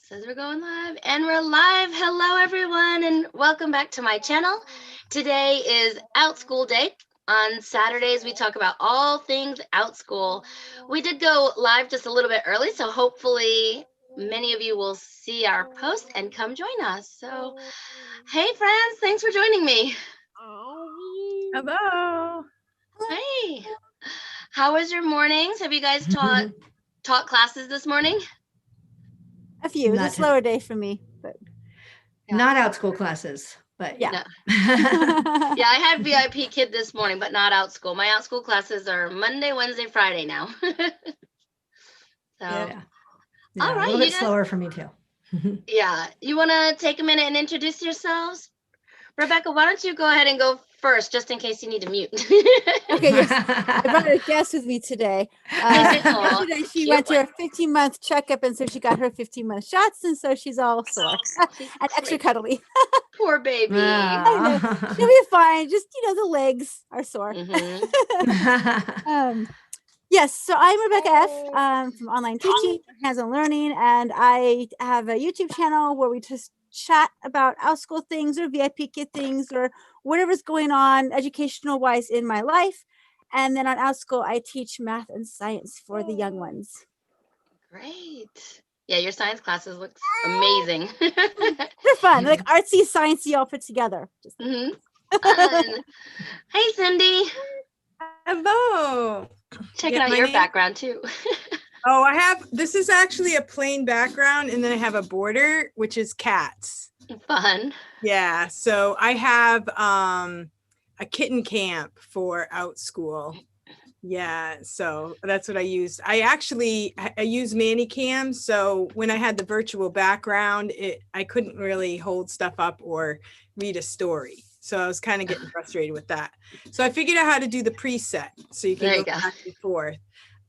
Says we're going live, and we're live. Hello, everyone, and welcome back to my channel. Today is Outschool Day. On Saturdays, we talk about all things Outschool. We did go live just a little bit early, so hopefully many of you will see our post and come join us. So, hey, friends, thanks for joining me. Hello. Hey, how was your mornings? Have you guys taught classes this morning? A few. It was a slower day for me, but not Outschool classes, but yeah. No. Yeah, I had VIP Kid this morning, but not Outschool. My Outschool classes are Monday, Wednesday, Friday now. Yeah, all right, a little bit slower for me too. Yeah, you want to take a minute and introduce yourselves? Rebekah, why don't you go ahead and go first, just in case you need to mute. Okay, yes. I brought a guest with me today. Yesterday she went to her 15-month checkup, and so she got her 15-month shots, and so she's all sore and extra cuddly. Poor baby. I know. She'll be fine. Just, the legs are sore. Yes, so I'm Rebekah F. From Online Teaching, Hands-On Learning, and I have a YouTube channel where we just chat about Outschool things or VIP Kid things or whatever's going on educational-wise in my life. And then on Outschool, I teach math and science for the young ones. Great. Yeah, your science classes look amazing. They're fun, like artsy, sciencey all put together. Fun. Hey, Cindy. Hello. Checking out your background too. Oh, this is actually a plain background, and then I have a border, which is cats. Fun. Yeah, so I have a kitten camp for Outschool. Yeah, so that's what I used. I use ManyCam, so when I had the virtual background, I couldn't really hold stuff up or read a story. So I was kind of getting frustrated with that. So I figured out how to do the preset, so you can go back and forth.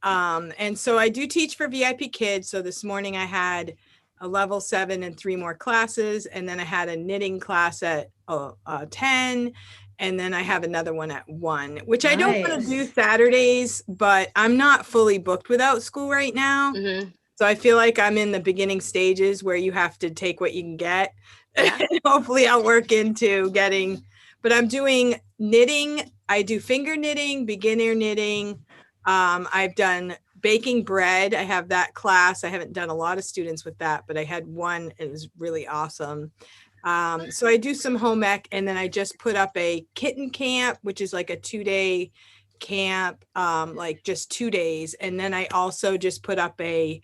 And so I do teach for VIP Kids. So this morning I had a level 7 and 3 more classes. And then I had a knitting class at 10. And then I have another one at 1, which I don't want to do Saturdays, but I'm not fully booked with Outschool right now. So I feel like I'm in the beginning stages where you have to take what you can get. Hopefully I'll work into getting, but I'm doing knitting. I do finger knitting, beginner knitting. I've done baking bread. I have that class. I haven't done a lot of students with that, but I had one. It was really awesome. So I do some home ec, and then I just put up a kitten camp, which is like a 2-day camp, like just 2 days. And then I also just put up a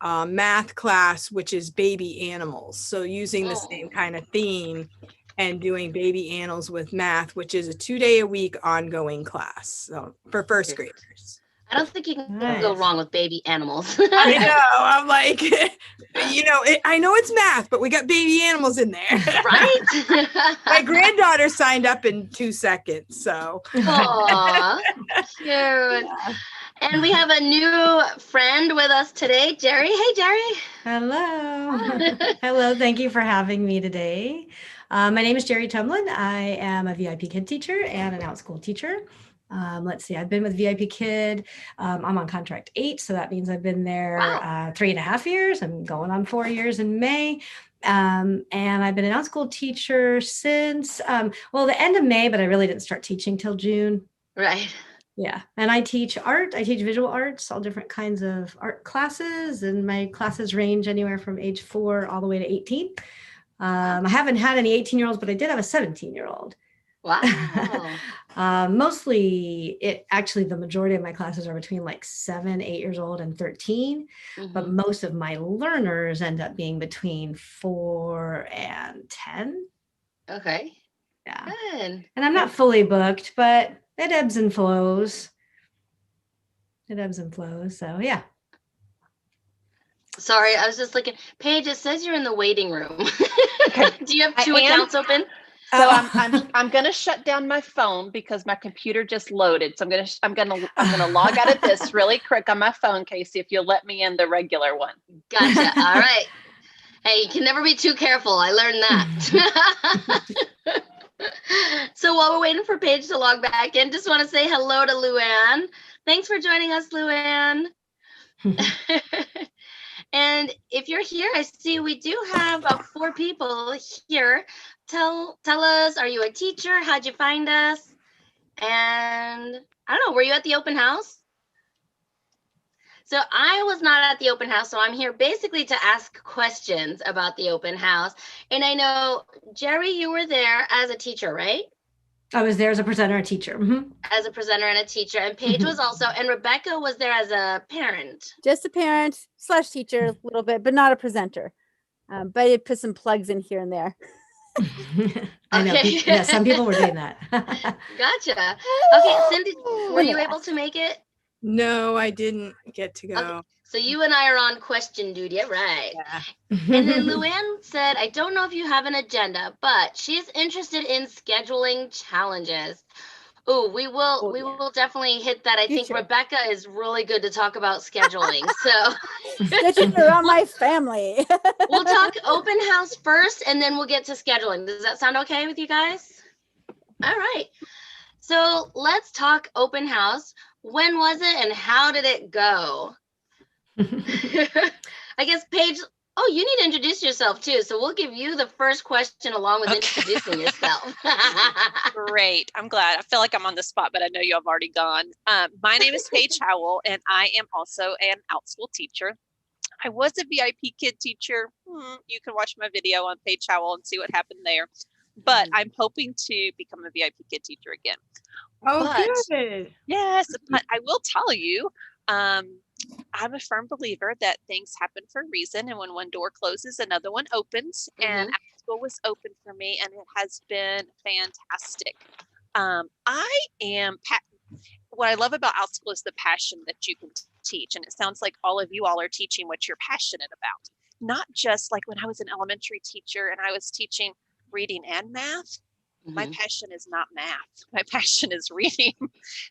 math class, which is baby animals. So using the same kind of theme and doing baby animals with math, which is a 2-day-a-week ongoing class. So for first graders. I don't think you can go wrong with baby animals. I know. I'm like, I know it's math, but we got baby animals in there. Right? My granddaughter signed up in 2 seconds. So. Aw, cute. And we have a new friend with us today, Jerry. Hey, Jerry. Hello. Hello. Thank you for having me today. My name is Jerry Tumlin. I am a VIP Kid teacher and an Outschool teacher. Let's see, I've been with VIP Kid. I'm on contract 8, so that means I've been there 3.5 years. I'm going on 4 years in May. And I've been an Outschool teacher since, the end of May, but I really didn't start teaching till June. Right. Yeah. And I teach art. I teach visual arts, all different kinds of art classes. And my classes range anywhere from age 4 all the way to 18. I haven't had any 18-year-olds, but I did have a 17-year-old. Wow. Mostly the majority of my classes are between like 7, 8 years old and 13, but most of my learners end up being between 4 and 10. Okay. Yeah. Good. And I'm not fully booked, but it ebbs and flows. So yeah. Sorry, I was just looking. Paige, it says you're in the waiting room. Okay. Do you have 2 accounts open? So I'm gonna shut down my phone because my computer just loaded. So I'm gonna log out of this really quick on my phone, Kasey, if you'll let me in the regular one. Gotcha. All right. Hey, you can never be too careful. I learned that. So while we're waiting for Paige to log back in, just want to say hello to Luann. Thanks for joining us, Luann. And if if you're here, I see we do have 4 people here. Tell us, are you a teacher? How'd you find us? And I don't know, were you at the open house? So I was not at the open house, so I'm here basically to ask questions about the open house. And I know, Jerry, you were there as a teacher, right? I was there as a presenter and teacher. As a presenter and a teacher. And Paige was also, and Rebekah was there as a parent. Just a parent / teacher a little bit, but not a presenter. But I put some plugs in here and there. I know. Okay. Yeah, some people were doing that. Gotcha. Okay, Cindy, were you able to make it? No, I didn't get to go. Okay. So you and I are on question duty, right? Yeah. And then Luann said, I don't know if you have an agenda, but she's interested in scheduling challenges. Oh, we will definitely hit that. I think Rebekah is really good to talk about scheduling. So scheduling around my family. We'll talk open house first, and then we'll get to scheduling. Does that sound okay with you guys? All right. So let's talk open house. When was it and how did it go? I guess Paige, oh, you need to introduce yourself too. So we'll give you the first question along with introducing yourself. Great. I'm glad. I feel like I'm on the spot, but I know you have already gone. My name is Paige Howell, and I am also an Outschool teacher. I was a VIP kid teacher. You can watch my video on Paige Howell and see what happened there. But I'm hoping to become a VIP kid teacher again. Good. Yes, but I will tell you, I'm a firm believer that things happen for a reason, and when one door closes, another one opens. And Outschool was open for me, and it has been fantastic. What I love about Outschool is the passion that you can teach, and it sounds like all of you all are teaching what you're passionate about. Not just like when I was an elementary teacher and I was teaching reading and math. My passion is not math. My passion is reading.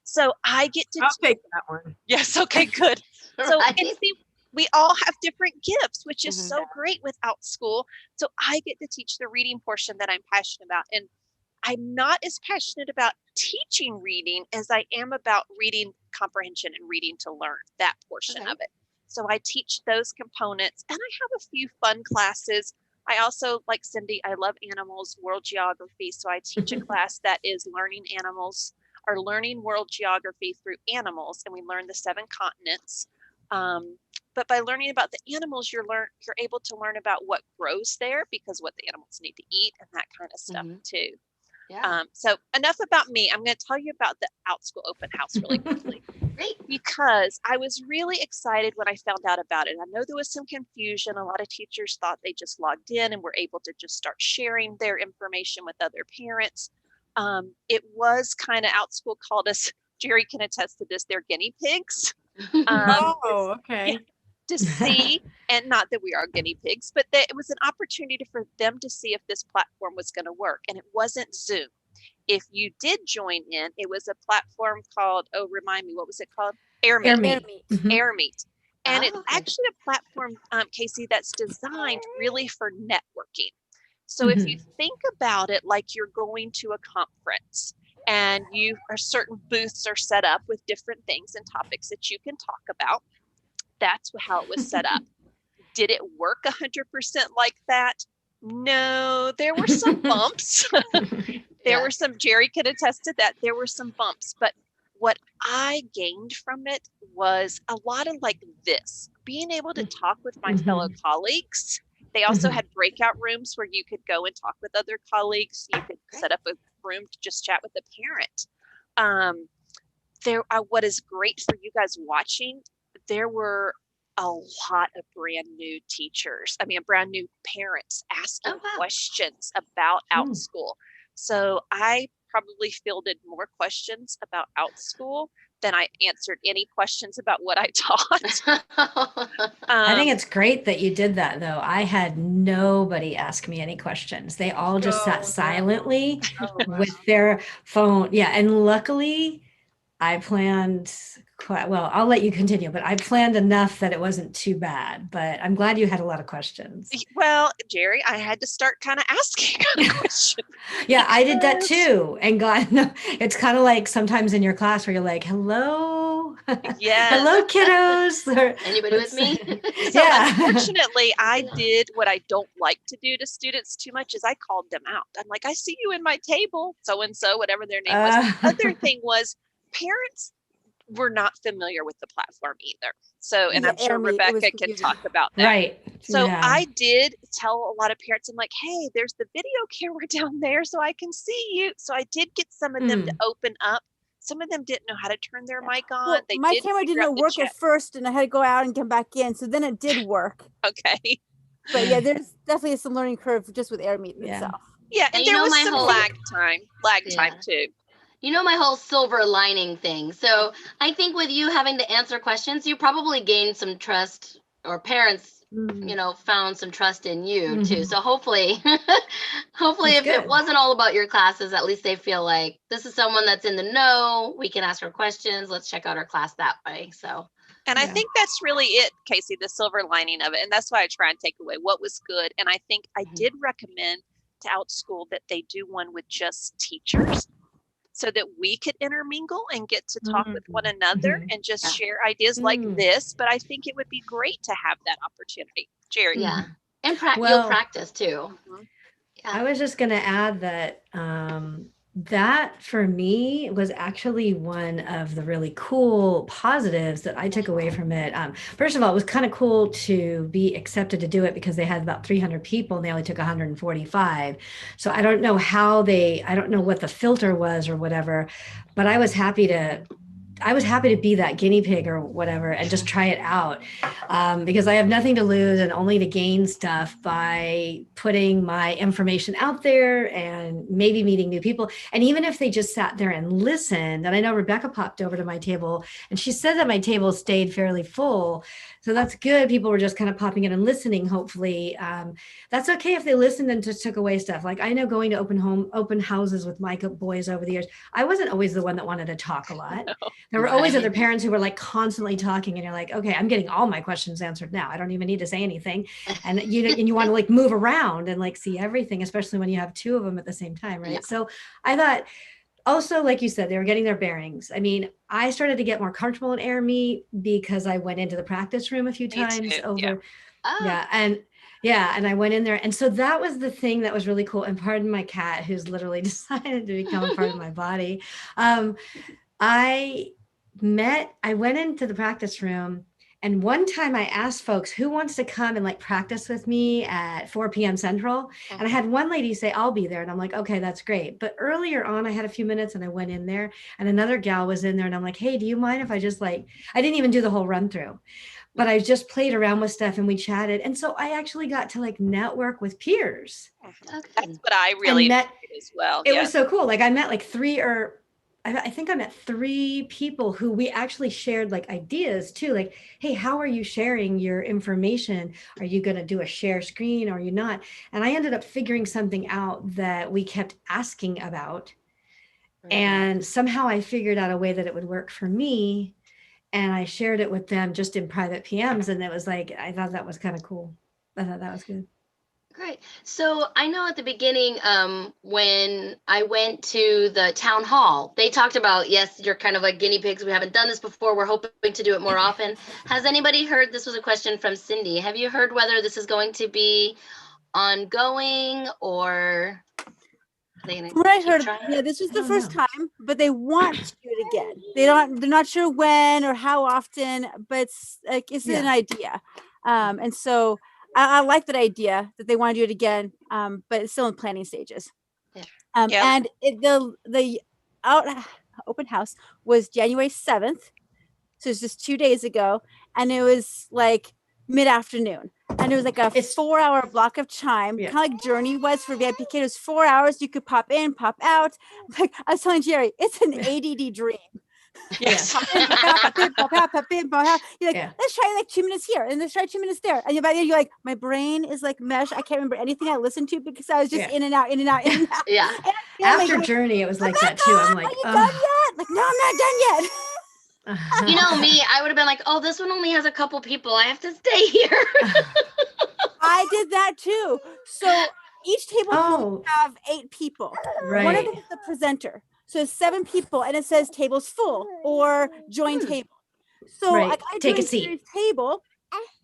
So I get to take that one. Yes. Okay, good. So and see, we all have different gifts, which is so great with Outschool. So I get to teach the reading portion that I'm passionate about. And I'm not as passionate about teaching reading as I am about reading comprehension and reading to learn, that portion of it. So I teach those components, and I have a few fun classes. I also, like Cindy, I love animals, world geography. So I teach a class that is learning animals, or learning world geography through animals, and we learn the 7 continents. But by learning about the animals, you're able to learn about what grows there, because what the animals need to eat and that kind of stuff too. Yeah. So enough about me. I'm going to tell you about the Outschool Open House really quickly. Great. Because I was really excited when I found out about it. I know there was some confusion. A lot of teachers thought they just logged in and were able to just start sharing their information with other parents. It was kind of, Outschool called us, Jerry can attest to this, they're guinea pigs. Okay. Yeah, to see, and not that we are guinea pigs, but that it was an opportunity for them to see if this platform was going to work. And it wasn't Zoom. If you did join in, it was a platform called, remind me, what was it called? AirMeet. AirMeet. And it's actually a platform, Kasey, that's designed really for networking. So if you think about it like you're going to a conference, and certain booths are set up with different things and topics that you can talk about. That's how it was set up. Did it work 100% like that? No, there were some bumps. There were some, Jerry could attest to that. There were some bumps, but what I gained from it was a lot of like this, being able to talk with my fellow colleagues. They also had breakout rooms where you could go and talk with other colleagues. You could set up a room to just chat with a parent. What is great for you guys watching, there were a lot of brand new teachers. Brand new parents asking questions about Outschool. So I probably fielded more questions about Outschool than I answered any questions about what I taught. I think it's great that you did that, though. I had nobody ask me any questions. They all just sat silently with their phone. Yeah. And luckily, I planned I'll let you continue, but I planned enough that it wasn't too bad. But I'm glad you had a lot of questions. Well, Jerry, I had to start kind of asking questions. Yeah, I did that too. And it's kind of like sometimes in your class where you're like, hello, Yes. Hello, kiddos. Or Anybody with me? So Yeah. unfortunately, I did what I don't like to do to students too much is I called them out. I'm like, I see you in my table, so-and-so, whatever their name was. Other thing was parents were not familiar with the platform either. So, and Yeah, I'm sure Amy, it was Rebekah can confusing. talk about that. Right. So Yeah. I did tell a lot of parents, I'm like, hey, there's the video camera down there so I can see you. So I did get some of them to open up. Some of them didn't know how to turn their mic on. Well, They my did camera figure out didn't the work chat. at first, and I had to go out and come back in. So then it did work. Okay. But yeah, there's definitely some learning curve just with AirMeet Yeah. itself. Yeah, And and you there know was my some whole- lag time Yeah. too. You know, my whole silver lining thing. So I think with you having to answer questions, you probably gained some trust, or parents, you know, found some trust in you too. Mhm. So hopefully, hopefully That's if it good. wasn't all about your classes, at least they feel like this is someone that's in the know. We can ask her questions. Let's check out her class that way. So And I Yeah. think that's really it, Kasey, the silver lining of it. And that's why I try and take away what was good. And I think I did recommend to Outschool that they do one with just teachers so that we could intermingle and get to talk with one another and just Yeah. share ideas like Mm. this. But I think it would be great to have that opportunity. Jerry. yeah, and you'll Well, practice too. Mhm. I was just going to add that that for me was actually one of the really cool positives that I took away from it. First of all, it was kind of cool to be accepted to do it because they had about 300 people and they only took 145. So I don't know I don't know what the filter was or whatever, but I was happy to be that guinea pig or whatever and just try it out because I have nothing to lose and only to gain stuff by putting my information out there and maybe meeting new people. And even if they just sat there and listened, and I know Rebekah popped over to my table and she said that my table stayed fairly full. So that's good. People were just kind of popping in and listening, hopefully. That's okay if they listened and just took away stuff. Like I know going to open houses with my boys over the years, I wasn't always the one that wanted to talk a lot. There were always other parents who were like constantly talking and you're like, okay, I'm getting all my questions answered now. I don't even need to say anything. And you want to like move around and like see everything, especially when you have two of them at the same time, right? Yeah. So I thought also, like you said, they were getting their bearings. I mean, I started to get more comfortable in AirMeet because I went into the practice room a few times too, over. yeah. And I went in there. And so that was the thing that was really cool. And pardon my cat who's literally decided to become a part of my body. I went into the practice room, and one time I asked folks who wants to come and like practice with me at 4 p.m. Central. And I had one lady say, I'll be there. And I'm like, okay, that's great. But earlier on, I had a few minutes and I went in there and another gal was in there and I'm like, hey, do you mind if I just I didn't even do the whole run through, but I just played around with stuff and we chatted. And so I actually got to like network with peers. That's what I really enjoyed as well. It was so cool. Like I met like I think I met 3 people who we actually shared like ideas too. Like, hey, how are you sharing your information? Are you going to do a share screen or are you not? And I ended up figuring something out that we kept asking about. And somehow I figured out a way that it would work for me. And I shared it with them just in private PMs. And it was like, I thought that was kind of cool. I thought that was good. Great. So I know at the beginning, when I went to the town hall, they talked about, yes, you're kind of like guinea pigs. We haven't done this before. We're hoping to do it more often. Has anybody heard, this was a question from Cindy, have you heard whether this is going to be ongoing or are they gonna From what I keep heard, trying? yeah, this was I the don't first know. time, but they want to do it again. They're not sure when or how often, but it's like it's an idea. And so I like that idea that they want to do it again, but it's still in planning stages. Yeah. And the open house was January 7th, so it's just 2 days ago, and it was like mid-afternoon, and it was like a 4-hour block of time, kind of like Journey was for VIP Kid. It was 4 hours. You could pop in, pop out. Like I was telling Jerry, it's an ADD dream. Yes. Pop in, pop out, pop in, pop out, pop in, pop out. You're like, let's try like 2 minutes here, and let's try 2 minutes there. And by the end, you're like, my brain is like mesh. I can't remember anything I listened to because I was just in and out, in and out, in and out. Yeah. And After Journey, it was like that too. I'm like, are you done yet? Like, no, I'm not done yet. You know me, I would have been like, oh, this one only has a couple people. I have to stay here. I did that too. So each table can have 8 people. Right. One of them is the presenter. So it's 7 people and it says tables full or join table. So Right. I Take a joined seat. Jerry's table,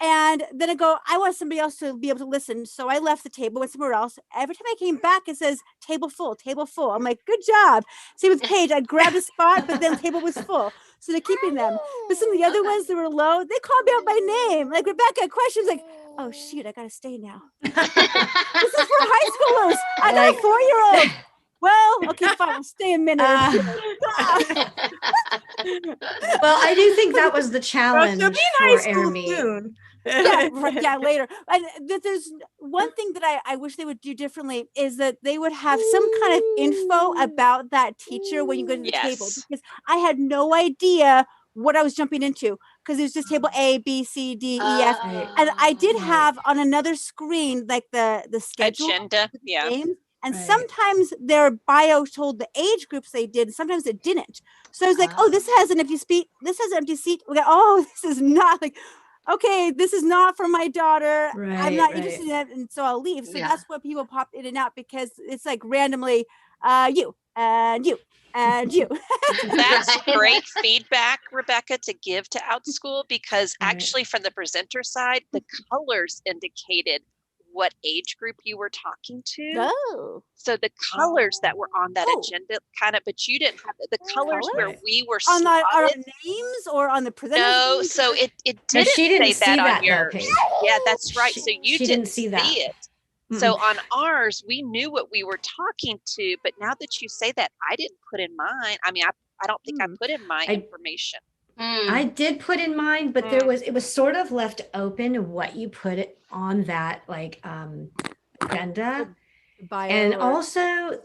and then I go, I want somebody else to be able to listen. So I left the table, went somewhere else. Every time I came back, it says table full, table full. I'm like, good job. Same with Paige. I grabbed a spot, but then the table was full. So they're keeping them. But some of the other ones that were low, they called me out by name. Like, Rebekah, questions like, oh shoot, I gotta stay now. This is for high schoolers. I got a 4-year-old. Well, okay, fine. I'll stay a minute. Well, I do think that was the Well, challenge she'll be in high for Air school Meet. soon. Yeah, right, yeah, later. And there's one thing that I wish they would do differently is that they would have some kind of info about that teacher when you go to the table, Yes. because I had no idea what I was jumping into, because it was just table A, B, C, D, E, F. And I did Right. have on another screen like the schedule, Agenda. with the Yeah. games. And Right. sometimes their bio told the age groups they did, and sometimes it didn't. So I was like, oh, this has an empty seat. This has an empty seat. We go, oh, this is not like, okay, this is not for my daughter. I'm Right, not right. interested in that. And so I'll leave. So Yeah. that's what people pop in and out, because it's like randomly you and you and you. That's Right. great feedback, Rebekah, to give to Outschool, because Right. actually from the presenter side, the colors indicated what age group you were talking to. Oh. So the colors that were on that Oh. agenda kind of, but you didn't have the colors where Right. we were On our slotted. names or on the presenters? No, names? so it No, didn't she didn't say see that that on though, yours. Paige. Yeah, that's right. She- So you she didn't didn't see that. it. So on ours, we knew what we were talking to, but now that you say that, I didn't put in mine. I mean, I don't think I put in my information. I did put in mine, but it was sort of left open what you put it on that like agenda. Bio And or- also,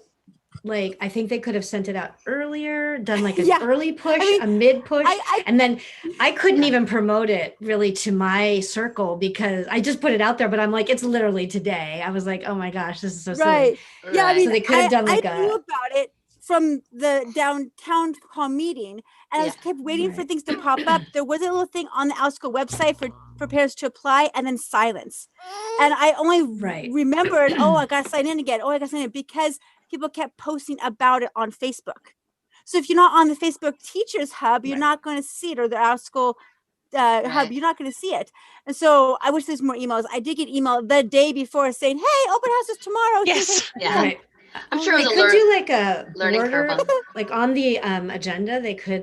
like, I think they could have sent it out earlier, done like an Yeah. early push, mean, a mid push, I- and then I couldn't Yeah. even promote it really to my circle because I just put it out there, but I'm like, it's literally today. I was like, oh my gosh, this is so silly. right. Yeah, I Right. mean, So they could have done like I knew about it from the downtown hall meeting, and I was kept waiting for Right. things to pop up. There was a little thing on the Outschool website for parents to apply, and then silence. And I only Right. remembered, oh, I got to sign in again. Oh, I got to sign in, because people kept posting about it on Facebook. So if you're not on the Facebook Teachers Hub, you're Right. not going to see it, or the Outschool Hub, Right. you're not going to see it. And so I wish there's more emails. I did get email the day before saying, hey, open house is tomorrow. Yes. Yeah. Right. I'm sure it They was a could do like a learning curve border, on- like on the agenda. They could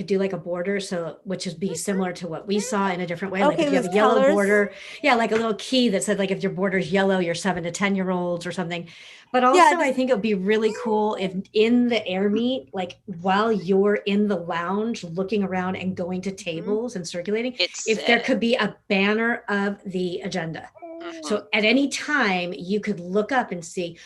do like a border, so which would be similar to what we saw in a different way. Like Okay, if you have with a yellow colors? border, yeah, like a little key that said like if your border's yellow, you're 7 to 10-year-olds or something. But also, Yeah, I think it would be really cool if in the Air Meet, like while you're in the lounge looking around and going to tables and circulating, It's if there could be a banner of the agenda. So at any time you could look up and see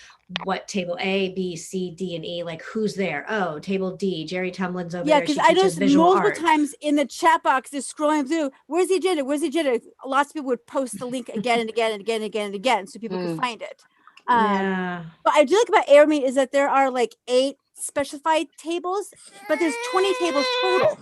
what table A, B, C, D, and E, like who's there. Oh, table D, Jerry Tumlin's over Yeah, there. because She I teaches noticed visual multiple art. times in the chat box, just scrolling through, where's the agenda? Where's the agenda? Lots of people would post the link again and again and again and again and again, so people could find it. Yeah. But I do like about Air Meet is that there are like 8 specified tables, but there's 20 tables total.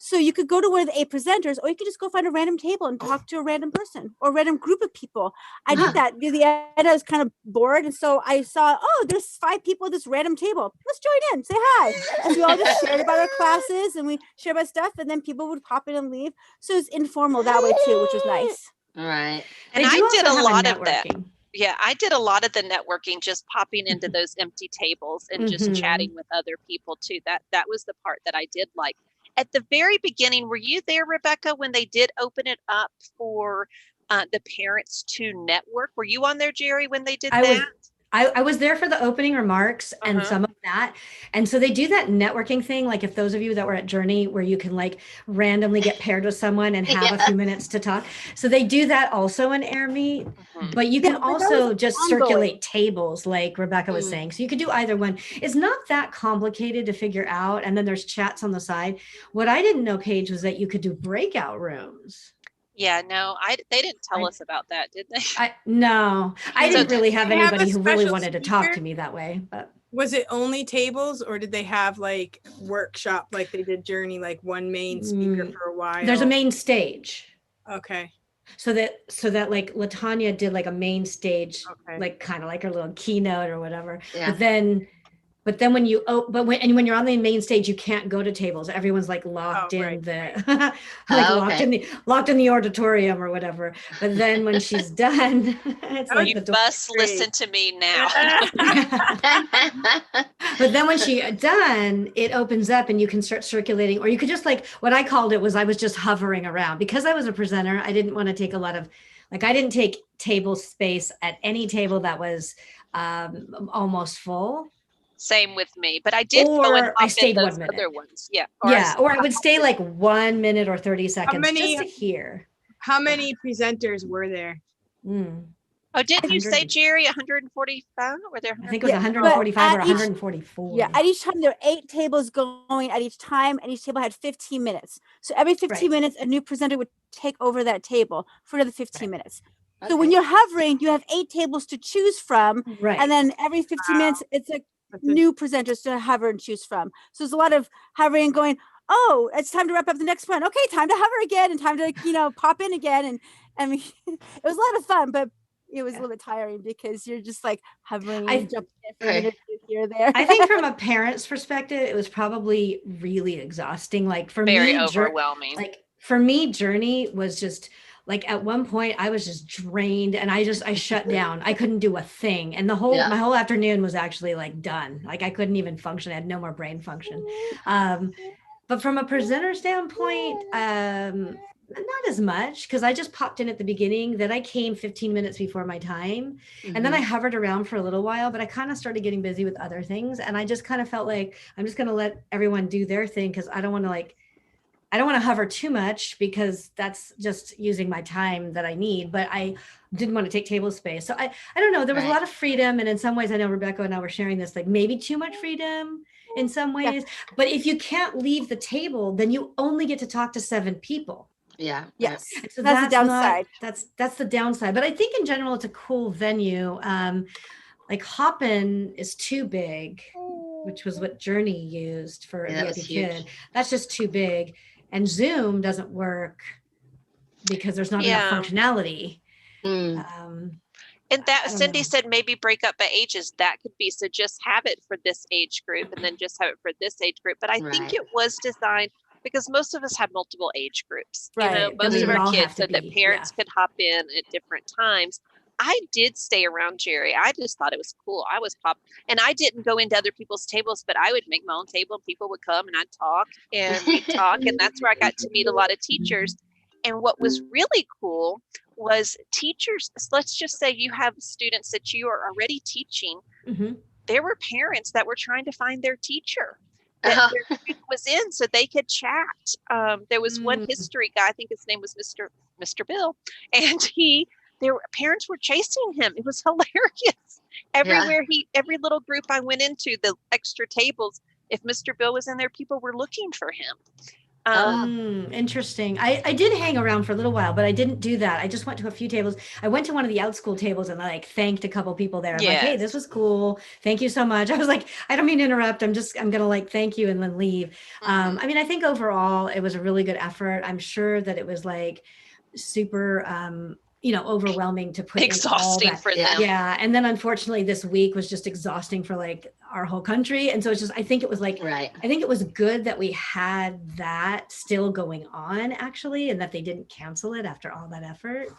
So you could go to one of the 8 presenters, or you could just go find a random table and talk to a random person or a random group of people. I did that. The end, I was kind of bored, and so I saw, oh, there's 5 people at this random table. Let's join in, say hi. And we all just shared about our classes, and we shared about stuff, and then people would pop in and leave. So it's informal that way too, which was nice. Right. And They do I did also a have lot of that. networking. Yeah, I did a lot of the networking, just popping into those empty tables and just chatting with other people too. That was the part that I did like. At the very beginning, were you there, Rebekah, when they did open it up for the parents to network? Were you on there, Jerry, when they did that? I was there for the opening remarks and some of that. And so they do that networking thing. Like if those of you that were at Journey where you can like randomly get paired with someone and have a few minutes to talk. So they do that also in Air Meet, but you can but that also was just ongoing. circulate tables like Rebekah was saying. So you could do either one. It's not that complicated to figure out. And then there's chats on the side. What I didn't know, Paige, was that you could do breakout rooms. Yeah, no, they didn't tell us about that, did they? I didn't really have They have a anybody who really special wanted to talk speaker? to me that way, but Was it only tables, or did they have like workshop like they did Journey, like one main speaker for a while? there's a main stage. Okay. So that like LaTanya did like a main stage, Okay. like kind of like her little keynote or whatever. Yeah. But then But then when when you're on the main stage, you can't go to tables. Everyone's like locked in the locked in the auditorium or whatever. But then when she's done, it's like you must listen to me now. But then when she's done, it opens up and you can start circulating, or you could just like, what I called it was I was just hovering around because I was a presenter. I didn't want to take a lot of, like, I didn't take table space at any table that was almost full. Same with me, but I did go and hop in those other ones. Yeah. Or I would stay like 1 minute or 30 seconds just to hear. How many presenters were there? Oh, didn't you say, Jerry, 145? Were there? I think it was 145 or 144. Yeah, at each time there were 8 tables going at each time, and each table had 15 minutes. So every 15 minutes, a new presenter would take over that table for another 15 minutes. So when you're hovering, you have 8 tables to choose from, and then every 15 minutes, it's like new presenters to hover and choose from. So there's a lot of hovering and going, oh, it's time to wrap up the next one. Okay, time to hover again and time to, pop in again. And I mean, it was a lot of fun, but it was a little bit tiring because you're just like hovering and jumping here or there. I think from a parent's perspective, it was probably really exhausting. Like for me, very overwhelming. Like for me, Journey was just like at one point I was just drained and I shut down. I couldn't do a thing. And my whole afternoon was actually like done. Like I couldn't even function. I had no more brain function. But from a presenter standpoint, not as much, because I just popped in at the beginning. Then I came 15 minutes before my time. And then I hovered around for a little while, but I kind of started getting busy with other things. And I just kind of felt like I'm just going to let everyone do their thing, because I don't want to hover too much, because that's just using my time that I need. But I didn't want to take table space. So I don't know. There was a lot of freedom. And in some ways, I know Rebekah and I were sharing this, like maybe too much freedom in some ways. But if you can't leave the table, then you only get to talk to 7 people. Yeah. Yes. So that's the downside. That's the downside. But I think in general, it's a cool venue. Like Hopin is too big, which was what Journey used for VIP Kid. That's just too big. And Zoom doesn't work because there's not enough functionality. And that Cindy said maybe break up by ages. That could be, so just have it for this age group and then just have it for this age group. But I think it was designed because most of us have multiple age groups. Right. You know, most of our kids, so that parents could hop in at different times. I did stay around Jerry. I just thought it was cool. I was and I didn't go into other people's tables, but I would make my own table and people would come and I'd talk and we'd talk. And that's where I got to meet a lot of teachers. And what was really cool was teachers, let's just say you have students that you are already teaching. There were parents that were trying to find their teacher that their student was in so they could chat. There was one history guy, I think his name was Mr. Bill, and parents were chasing him. It was hilarious. Every little group I went into, the extra tables, if Mr. Bill was in there, people were looking for him. Interesting. I did hang around for a little while, but I didn't do that. I just went to a few tables. I went to one of the Outschool tables and I like thanked a couple people there. I'm like, hey, this was cool. Thank you so much. I was like, I don't mean to interrupt. I'm going to like, thank you and then leave. I mean, I think overall it was a really good effort. I'm sure that it was like super, overwhelming to put exhausting in all that. For them. Yeah. And then unfortunately this week was just exhausting for like our whole country. And so it's just, I think it was like, I think it was good that we had that still going on actually, and that they didn't cancel it after all that effort.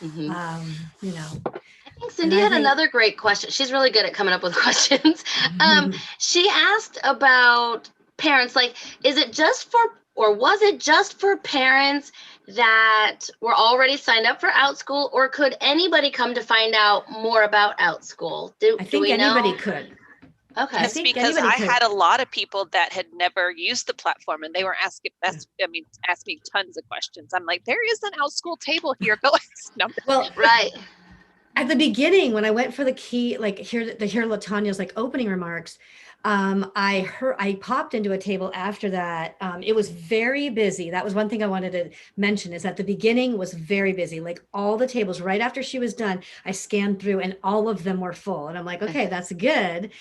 I think Cindy had another great question. She's really good at coming up with questions. She asked about parents, like, was it just for parents that were already signed up for Outschool, or could anybody come to find out more about Outschool? I think anybody could. Okay. That's because I had a lot of people that had never used the platform and they were asking tons of questions. I'm like, there is an Outschool table here. Go ask. No. Well, at the beginning, when I went for the key, like hear LaTanya's like opening remarks, I popped into a table after that. It was very busy. That was one thing I wanted to mention, is at the beginning was very busy. Like all the tables right after she was done, I scanned through and all of them were full. And I'm like, okay, that's good.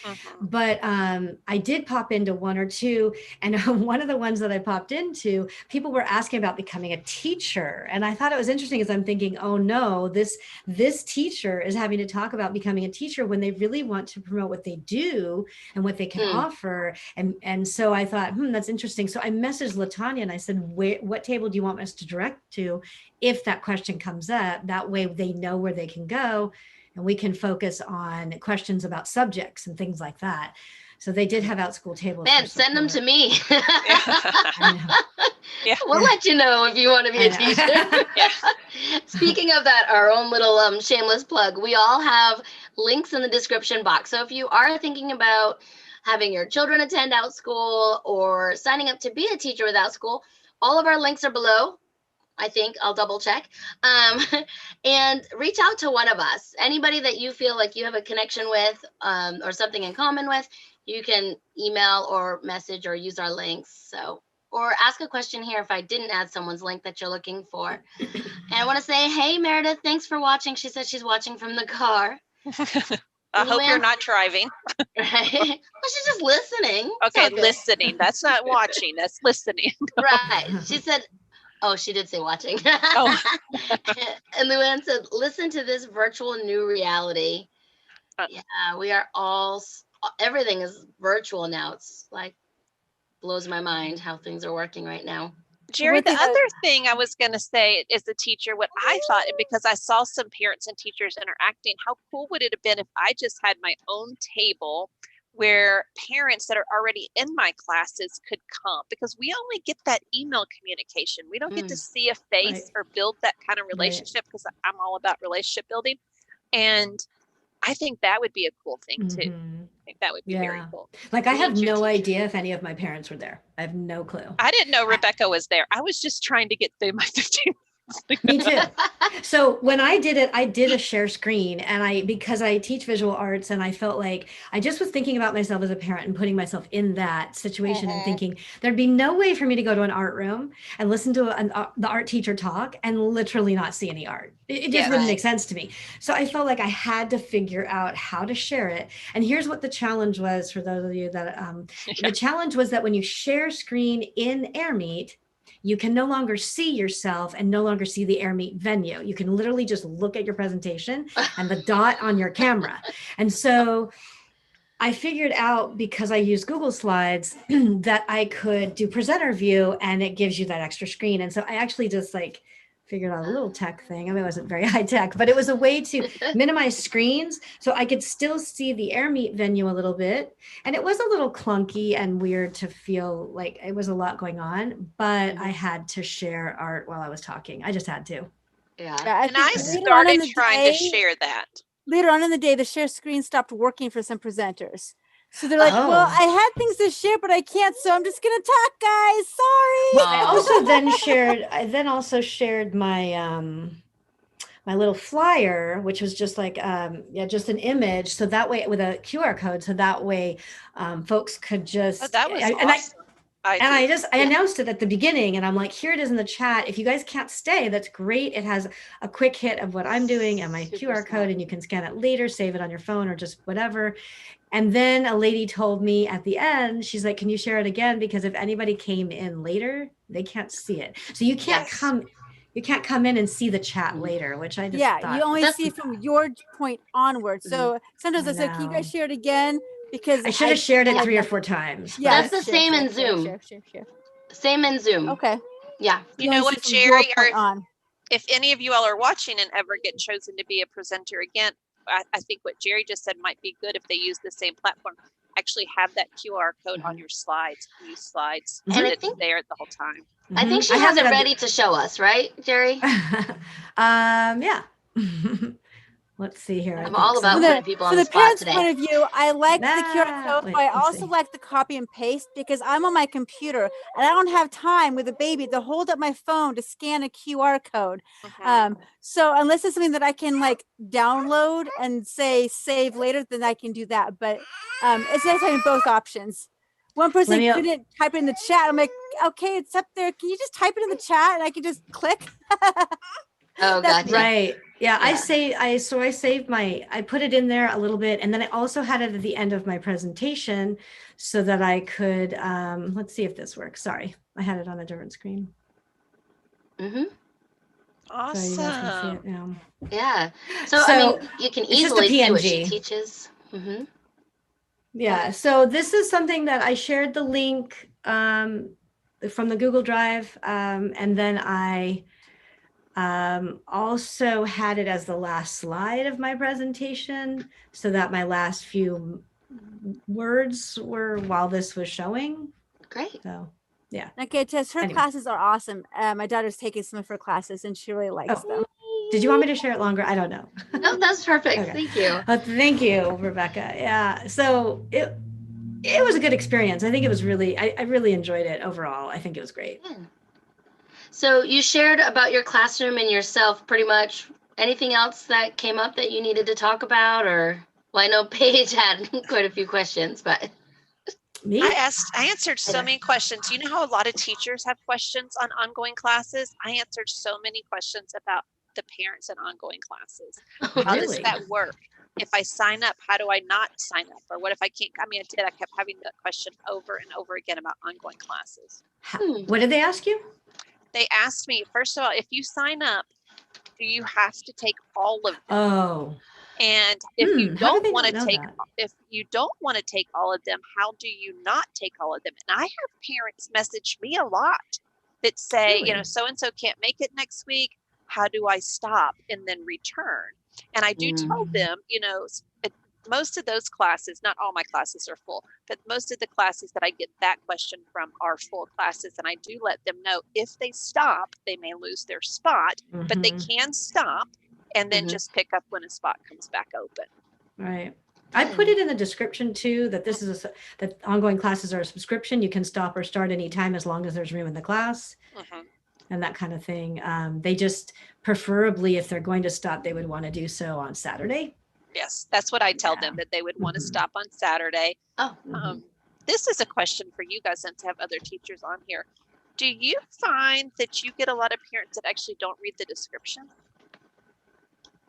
But I did pop into one or two. And one of the ones that I popped into, people were asking about becoming a teacher. And I thought it was interesting as I'm thinking, oh no, this teacher is having to talk about becoming a teacher when they really want to promote what they do and what they can offer. And so I thought, that's interesting. So I messaged Latanya and I said, what table do you want us to direct to if that question comes up? That way they know where they can go and we can focus on questions about subjects and things like that. So they did have Outschool tables. Man, send them to me. I know. Yeah. We'll let you know if you want to be a teacher. Speaking of that, our own little shameless plug, we all have links in the description box. So if you are thinking about having your children attend Outschool or signing up to be a teacher with Outschool, all of our links are below. I think I'll double check. And reach out to one of us. Anybody that you feel like you have a connection with or something in common with, you can email or message or use our links. So, or ask a question here if I didn't add someone's link that you're looking for. And I want to say, hey, Meredith, thanks for watching. She said she's watching from the car. I hope you're not driving. Right? Well, she's just listening. Okay, listening. That's not watching. That's listening. Right. She said, oh, she did say watching. Oh. And Luann said, listen to this virtual new reality. Yeah, we are all, everything is virtual now. It's like, blows my mind how things are working right now. Jerry, the other thing I was going to say as a teacher, what I thought, because I saw some parents and teachers interacting, how cool would it have been if I just had my own table where parents that are already in my classes could come, because we only get that email communication. We don't get to see a face or build that kind of relationship, because I'm all about relationship building. And I think that would be a cool thing too. I think that would be very cool. Like I have no idea if any of my parents were there. I have no clue. I didn't know Rebekah was there. I was just trying to get through my 15 Me too. So when I did it, I did a share screen, and because I teach visual arts, and I felt like I just was thinking about myself as a parent and putting myself in that situation and thinking there'd be no way for me to go to an art room and listen to the art teacher talk and literally not see any art. It just wouldn't make sense to me. So I felt like I had to figure out how to share it. And here's what the challenge was for those of you that the challenge was that when you share screen in AirMeet, you can no longer see yourself and no longer see the AirMeet venue. You can literally just look at your presentation and the dot on your camera. And so I figured out, because I use Google Slides, that I could do presenter view and it gives you that extra screen. And so I actually just figured out a little tech thing. I mean, it wasn't very high tech, but it was a way to minimize screens so I could still see the AirMeet venue a little bit. And it was a little clunky and weird to feel like it was a lot going on, but I had to share art while I was talking. I just had to. Yeah, and I started trying to share that. Later on in the day, the share screen stopped working for some presenters. So they're like, well, I had things to share, but I can't. So I'm just going to talk, guys. Sorry. Well, I then also shared my my little flyer, which was just just an image. So that way, with a QR code, so that way folks could just. That was awesome. I announced it at the beginning, and I'm like, here it is in the chat. If you guys can't stay, that's great. It has a quick hit of what I'm doing and my QR code, and you can scan it later, save it on your phone or just whatever. And then a lady told me at the end, she's like, can you share it again? Because if anybody came in later, they can't see it. So you can't come in and see the chat later, which I just thought. You only see from your point onward. So sometimes I said, can you guys share it again? Because I should have shared it 3 or 4 times. Yeah, that's the same in Zoom. Same in Zoom. Okay. Yeah. You know what, Jerry, or if any of you all are watching and ever get chosen to be a presenter again, I think what Jerry just said might be good if they use the same platform. Actually have that QR code on your slides, use slides, and it's there the whole time. I think she has it ready to show us, right, Jerry? Yeah. Let's see here. I'm all about putting people on the spot today. From the parents' point of view, I like the QR code, but I also like the copy and paste, because I'm on my computer and I don't have time with a baby to hold up my phone to scan a QR code. So unless it's something that I can download and say save later, then I can do that. But it's nice having both options. One person couldn't type it in the chat. I'm like, okay, it's up there. Can you just type it in the chat and I can just click? Oh, gotcha. Right. Yeah. I saved I put it in there a little bit, and then I also had it at the end of my presentation so that I could, let's see if this works. Sorry. I had it on a different screen. Awesome. So you guys can see it now. Yeah. So I mean, you can easily see what she teaches. Yeah, so this is something that I shared the link from the Google Drive, and then I also had it as the last slide of my presentation so that my last few words were while this was showing. Great. So, yeah. Okay, Tess, her Anyway. classes are awesome. My daughter's taking some of her classes and she really likes them. Did you want me to share it longer? I don't know. No, that's perfect. Okay. Thank you. Thank you, Rebekah. Yeah, so it was a good experience. I think it was really, I really enjoyed it overall. I think it was great. Yeah. So you shared about your classroom and yourself pretty much. Anything else that came up that you needed to talk about? Or, well, I know Paige had quite a few questions, but. Me? I answered so many questions. You know how a lot of teachers have questions on ongoing classes? I answered so many questions about the parents and ongoing classes. How does Really? that work? If I sign up, how do I not sign up? Or what if I can't? I mean, I kept having that question over and over again about ongoing classes. What did they ask you? They asked me, first of all, if you sign up, do you have to take all of them? Oh. And if you how don't did they want not to know take, that? if you don't want to take all of them, how do you not take all of them? And I have parents message me a lot that say, you know, Really? so-and-so can't make it next week. How do I stop and then return? And I do tell them, you know, most of those classes, not all my classes are full, but most of the classes that I get that question from are full classes. And I do let them know if they stop, they may lose their spot, but they can stop and then just pick up when a spot comes back open. Right. I put it in the description too, that this is that ongoing classes are a subscription. You can stop or start anytime as long as there's room in the class and that kind of thing. They just preferably, if they're going to stop, they would want to do so on Saturday. Yes, that's what I tell them, that they would want to stop on Saturday. This is a question for you guys, since I have other teachers on here. Do you find that you get a lot of parents that actually don't read the description?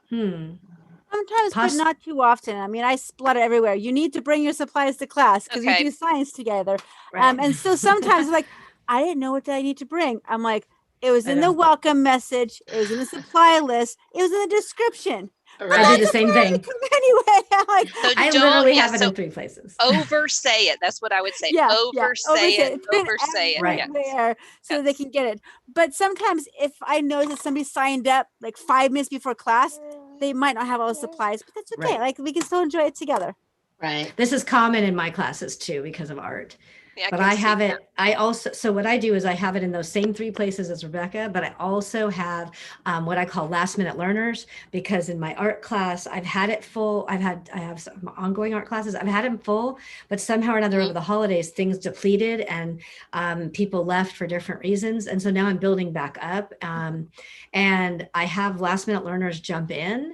Sometimes, but not too often. I mean, I splutter everywhere. You need to bring your supplies to class because we do science together. Right. And so sometimes like, I didn't know what I need to bring. I'm like, it was in the welcome message. It was in the supply list. It was in the description. I do the same thing. Anyway, I'm like, So I literally have it in 3 places. Oversay it. That's what I would say. Oversay it. Right. So they can get it. But sometimes if I know that somebody signed up like 5 minutes before class, they might not have all the supplies, but that's okay. Like we can still enjoy it together. Right. This is common in my classes too because of art. Yeah, but I have it. I also, so what I do is I have it in those same 3 places as Rebekah, but I also have what I call last minute learners, because in my art class, I've had it full. I have some ongoing art classes. I've had them full, but somehow or another over the holidays, things depleted and people left for different reasons. And so now I'm building back up and I have last minute learners jump in.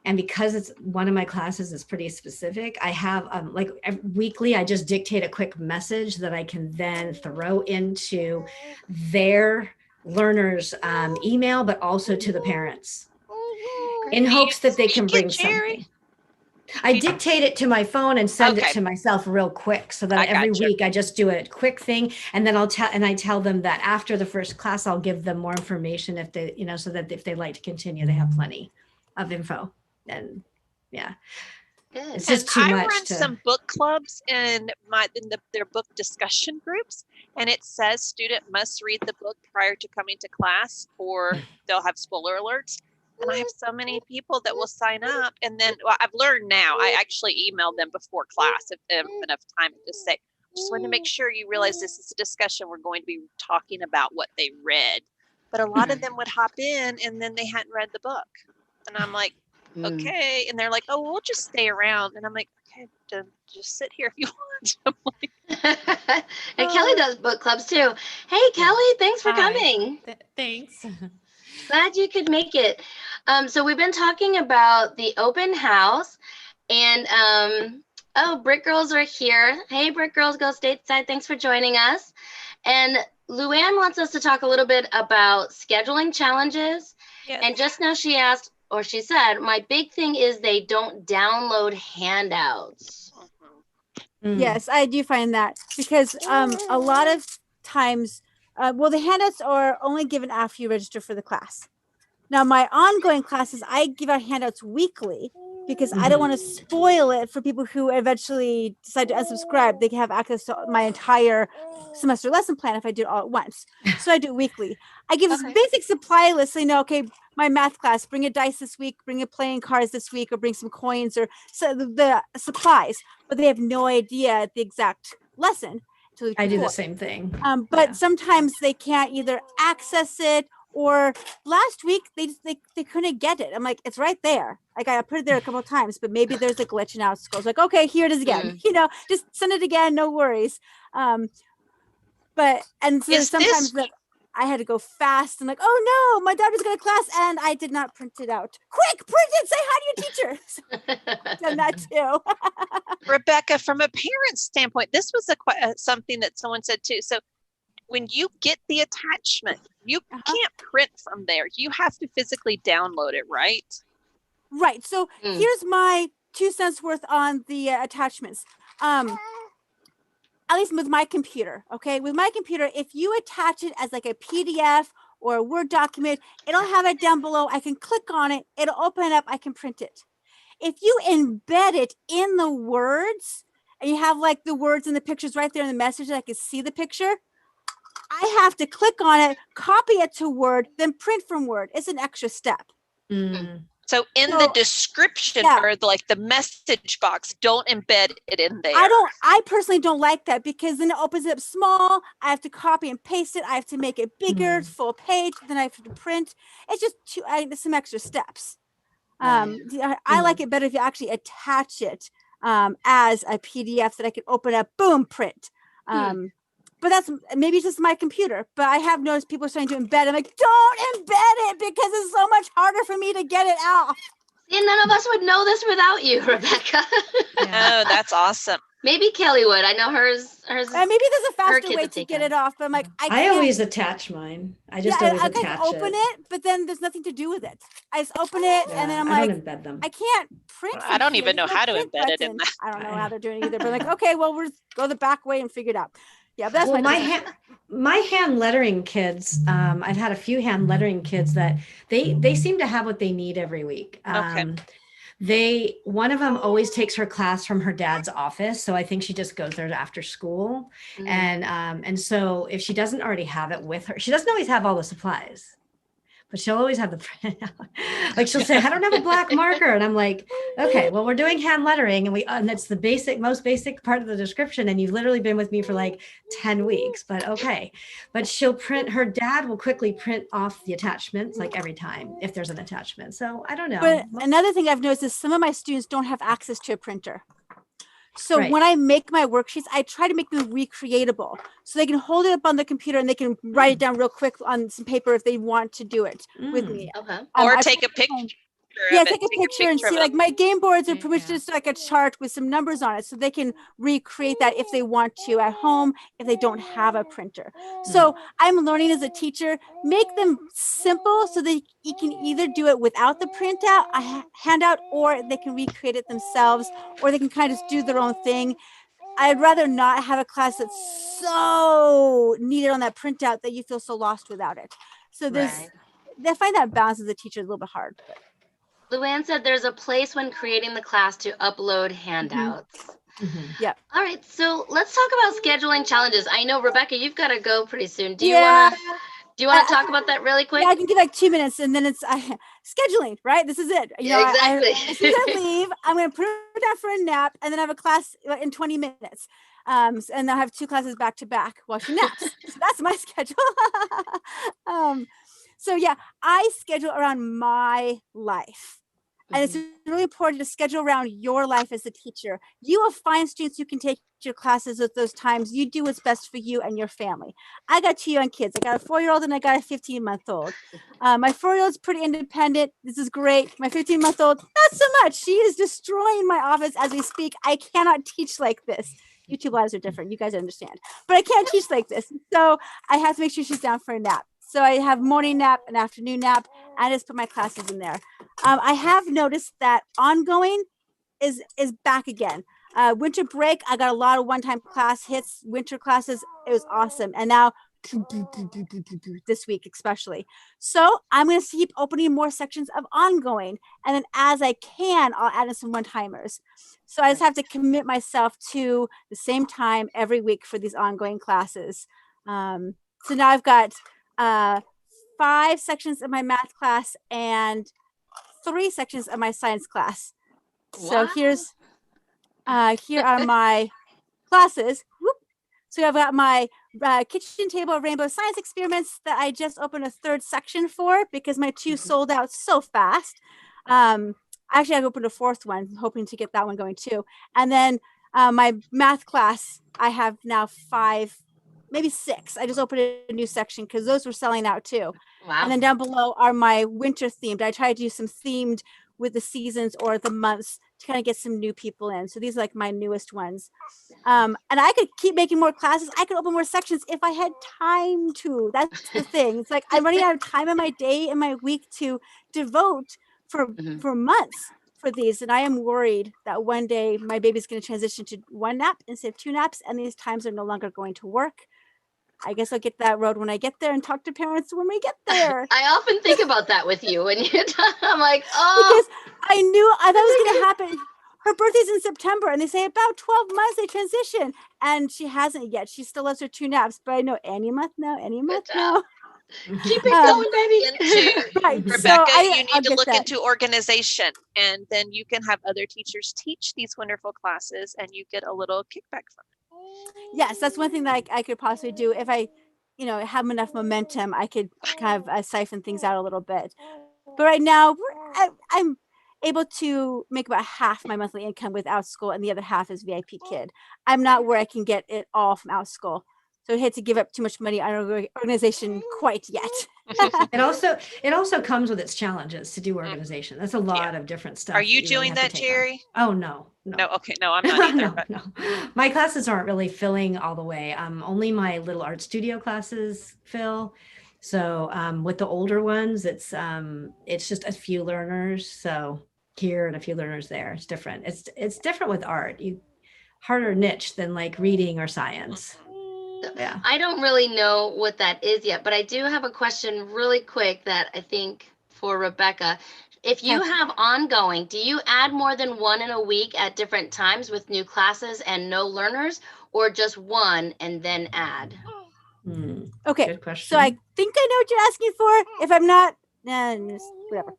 And because it's one of my classes is pretty specific, I have like weekly, I just dictate a quick message that I can then throw into their learners' email, but also to the parents in hopes that they can bring something. I dictate it to my phone and send it to myself real quick so that every week I just do a quick thing. And then I tell them that after the first class, I'll give them more information if they, you know, so that if they'd like to continue, they have plenty of info. And yeah, it's just too much. I run some book clubs in their book discussion groups, and it says student must read the book prior to coming to class, or they'll have spoiler alerts. And I have so many people that will sign up, and then I've learned now. I actually email them before class if they have enough time to just say, "Just want to make sure you realize this is a discussion. We're going to be talking about what they read." But a lot of them would hop in, and then they hadn't read the book, and I'm like, okay. And they're like, "Oh, we'll just stay around." And I'm like, okay, just sit here if you want. And Kelly does book clubs too. Hey, Kelly, thanks for coming. Thanks. Glad you could make it. So we've been talking about the open house and oh, Brick Girls are here. Hey, Brick Girls, Go Stateside. Thanks for joining us. And Luann wants us to talk a little bit about scheduling challenges. Yes. And just now she asked, or she said, my big thing is they don't download handouts. Yes, I do find that because a lot of times, the handouts are only given after you register for the class. Now, my ongoing classes, I give out handouts weekly, because I don't want to spoil it for people who eventually decide to unsubscribe. They can have access to my entire semester lesson plan if I do it all at once. So I do it weekly. I give this basic supply list. So, okay, my math class, bring a dice this week, bring a playing cards this week, or bring some coins or so the supplies, but they have no idea the exact lesson. I do the same thing. But sometimes they can't either access it, or last week they couldn't get it. I'm like, it's right there. Like I put it there a couple of times, but maybe there's a glitch in Outschool. It's like, okay, here it is again. Just send it again, no worries. But so sometimes that I had to go fast and like, oh no, my daughter's going to class and I did not print it out. Quick, print it, say hi to your teacher. So I've done that too. Rebekah, from a parent standpoint, this was something that someone said too. So when you get the attachment, you can't print from there. You have to physically download it, right? Right. So here's my 2 cents worth on the attachments. At least with my computer, okay? With my computer, if you attach it as like a PDF or a Word document, it'll have it down below. I can click on it. It'll open it up. I can print it. If you embed it in the words and you have like the words and the pictures right there in the message that I can see the picture, I have to click on it, copy it to Word, then print from Word. It's an extra step. So in the description or the message box, don't embed it in there. I personally don't like that because then it opens it up small. I have to copy and paste it. I have to make it bigger, full page. Then I have to print. It's just some extra steps. I like it better if you actually attach it as a PDF that I can open up, boom, print. But that's maybe it's just my computer, but I have noticed people are starting to embed. I'm like, don't embed it because it's so much harder for me to get it out. And none of us would know this without you, Rebekah. Oh, that's awesome. Maybe Kelly would. I know hers. Maybe there's a faster way to get it off, but I'm like, I always attach mine. I just always I attach can open it, but then there's nothing to do with it. I just open it and then I'm I like, don't embed them. I can't print. I don't even know how to embed it in that. I don't know how they're doing it either, but I'm like, okay, well, we'll go the back way and figure it out. Yeah, but that's my hand lettering kids. I've had a few hand lettering kids that they seem to have what they need every week. One of them always takes her class from her dad's office, so I think she just goes there after school. And so if she doesn't already have it with her, she doesn't always have all the supplies, but she'll always have the print out. Like she'll say, I don't have a black marker. And I'm like, okay, well, we're doing hand lettering and that's the most basic part of the description. And you've literally been with me for like 10 weeks, but okay. But her dad will quickly print off the attachments like every time if there's an attachment. So I don't know. But another thing I've noticed is some of my students don't have access to a printer. So when I make my worksheets, I try to make them recreatable so they can hold it up on the computer and they can write it down real quick on some paper if they want to do it with me. Okay. Or take a picture. Take a picture and see, like my game boards are pretty much just like a chart with some numbers on it, so they can recreate that if they want to at home if they don't have a printer. So I'm learning as a teacher, make them simple so that you can either do it without the printout, a handout, or they can recreate it themselves, or they can kind of just do their own thing. I'd rather not have a class that's so needed on that printout that you feel so lost without it. So I find that balance as a teacher is a little bit hard. Luann said there's a place when creating the class to upload handouts. Yeah. All right. So let's talk about scheduling challenges. I know, Rebekah, you've got to go pretty soon. Do you want to talk about that really quick? Yeah, I can give like 2 minutes and then it's scheduling, right? This is it. Exactly. As soon as I leave, I'm going to put it down for a nap and then I have a class in 20 minutes. And I'll have 2 classes back to back while she naps. So that's my schedule. So yeah, I schedule around my life. And it's really important to schedule around your life as a teacher. You will find students who can take your classes at those times. You do what's best for you and your family. I got 2 young kids. I got a 4-year-old and I got a 15-month-old. My 4-year-old is pretty independent. This is great. My 15-month-old, not so much. She is destroying my office as we speak. I cannot teach like this. YouTube lives are different. You guys understand. But I can't teach like this. So I have to make sure she's down for a nap. So I have morning nap and afternoon nap. I just put my classes in there. I have noticed that ongoing is back again. Winter break, I got a lot of one-time class hits, winter classes. It was awesome. And now this week especially. So I'm going to keep opening more sections of ongoing. And then as I can, I'll add in some one-timers. So I just have to commit myself to the same time every week for these ongoing classes. So now I've got 5 sections of my math class and 3 sections of my science class. So Wow. here are my classes. Whoop. So I've got my kitchen table rainbow science experiments that I just opened a 3rd section for because my 2 sold out so fast. Actually, I opened a 4th one, hoping to get that one going too. And then my math class, I have now 5, maybe 6. I just opened a new section because those were selling out too. Wow. And then down below are my winter themed. I try to do some themed with the seasons or the months to kind of get some new people in. So these are like my newest ones. And I could keep making more classes. I could open more sections if I had time to. That's the thing. It's like I'm running out of time in my day and my week to devote for months for these. And I am worried that one day my baby's going to transition to 1 nap instead of 2 naps. And these times are no longer going to work. I guess I'll get that road when I get there and talk to parents when we get there. I often think about that with you when you're done. I'm like, oh. Because I thought it was going to happen. Her birthday's in September, and they say about 12 months they transition. And she hasn't yet. She still loves her 2 naps. But I know any month now, any month now. Keep it going, baby. Right. Rebekah, So you need to look into organization, and then you can have other teachers teach these wonderful classes, and you get a little kickback from it. Yes, that's one thing that I could possibly do if I, have enough momentum. I could kind of siphon things out a little bit. But right now, I'm able to make about half my monthly income with Outschool, and the other half is VIP Kid. I'm not where I can get it all from Outschool. So I hate to give up too much money on an organization quite yet. It also comes with its challenges to do organization. That's a lot of different stuff. Are you really doing have to that, take on. Jerry? Oh, no. No, okay. No, I'm not either. No. My classes aren't really filling all the way. Only my little art studio classes fill. So with the older ones, it's just a few learners. So here and a few learners there. It's different. It's different with art. Harder niche than like reading or science. Yeah. I don't really know what that is yet, but I do have a question really quick that I think for Rebekah. If you have ongoing, do you add more than 1 in a week at different times with new classes and no learners, or just 1 and then add? Okay. Good question. So I think I know what you're asking for. If I'm not, whatever.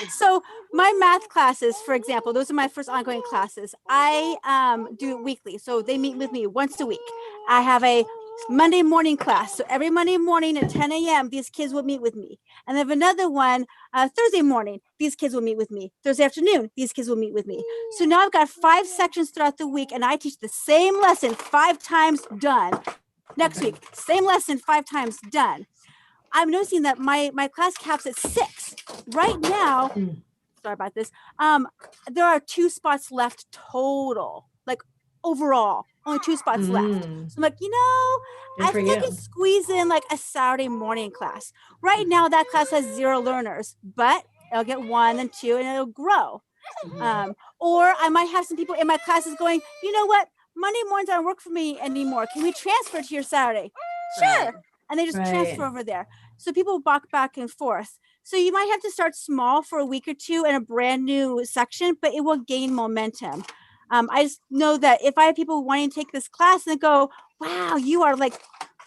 So my math classes, for example, those are my first ongoing classes. I do it weekly. So they meet with me once a week. I have a Monday morning class. So every Monday morning at 10 a.m., these kids will meet with me. And I have another one Thursday morning. These kids will meet with me. Thursday afternoon, these kids will meet with me. So now I've got 5 sections throughout the week, and I teach the same lesson 5 times done. Next week, same lesson 5 times done. I'm noticing that my class caps at 6 right now. Sorry about this. There are 2 spots left total, like overall, only 2 spots left. So I'm like, I think I can squeeze in like a Saturday morning class. Right now, that class has 0 learners, but it'll get 1 and 2, and it'll grow. Or I might have some people in my classes going, you know what? Monday mornings don't work for me anymore. Can we transfer to your Saturday? Sure. And they just transfer over there. So people walk back and forth. So you might have to start small for a week or 2 in a brand new section, but it will gain momentum. I just know that if I have people wanting to take this class and go, wow, you are like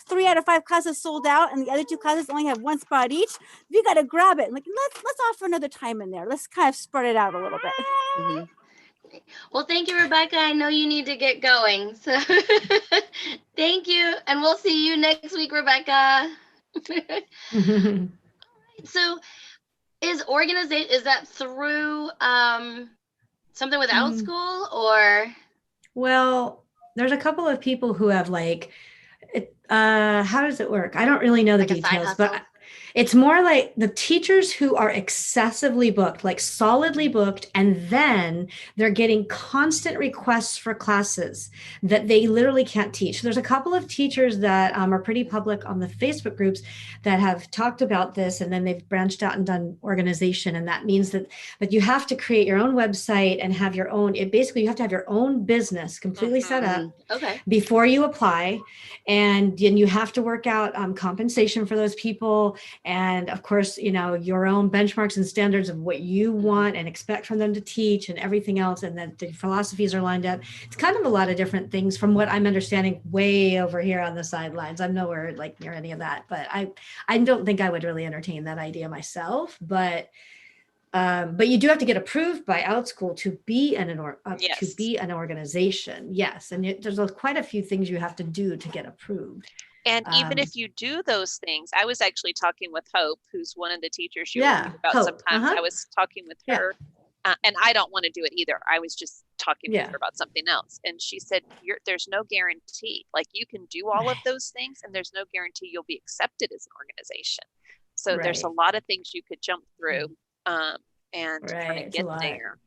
3 out of 5 classes sold out, and the other 2 classes only have 1 spot each, you got to grab it. Like, let's offer another time in there. Let's kind of spread it out a little bit. Well, thank you, Rebekah. I know you need to get going. So thank you. And we'll see you next week, Rebekah. So is that through something with Outschool or? Well, there's a couple of people who have how does it work? I don't really know the details, but It's more like the teachers who are excessively booked, like solidly booked, and then they're getting constant requests for classes that they literally can't teach. There's a couple of teachers that are pretty public on the Facebook groups that have talked about this, and then they've branched out and done organization. And that means that you have to create your own website and have your own, basically you have to have your own business completely set up before you apply. And then you have to work out compensation for those people. And of course, your own benchmarks and standards of what you want and expect from them to teach and everything else. And then the philosophies are lined up. It's kind of a lot of different things from what I'm understanding way over here on the sidelines. I'm nowhere like near any of that, but I don't think I would really entertain that idea myself, but you do have to get approved by Outschool to be to be an organization. Yes. And there's quite a few things you have to do to get approved. And even if you do those things, I was actually talking with Hope, who's one of the teachers you were talking about. Hope. Sometimes I was talking with her, and I don't want to do it either. I was just talking with her about something else. And she said, there's no guarantee. Like, you can do all of those things, and there's no guarantee you'll be accepted as an organization. So there's a lot of things you could jump through and kind of get there.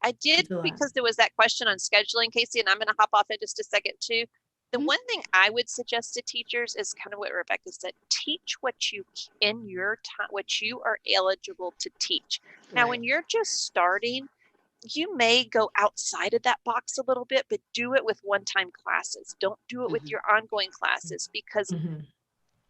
I did, because there was that question on scheduling, Kasey, and I'm going to hop off in just a second too. The one thing I would suggest to teachers is kind of what Rebekah said: teach what you in your time, what you are eligible to teach. Now, when you're just starting, you may go outside of that box a little bit, but do it with one-time classes. Don't do it with your ongoing classes, because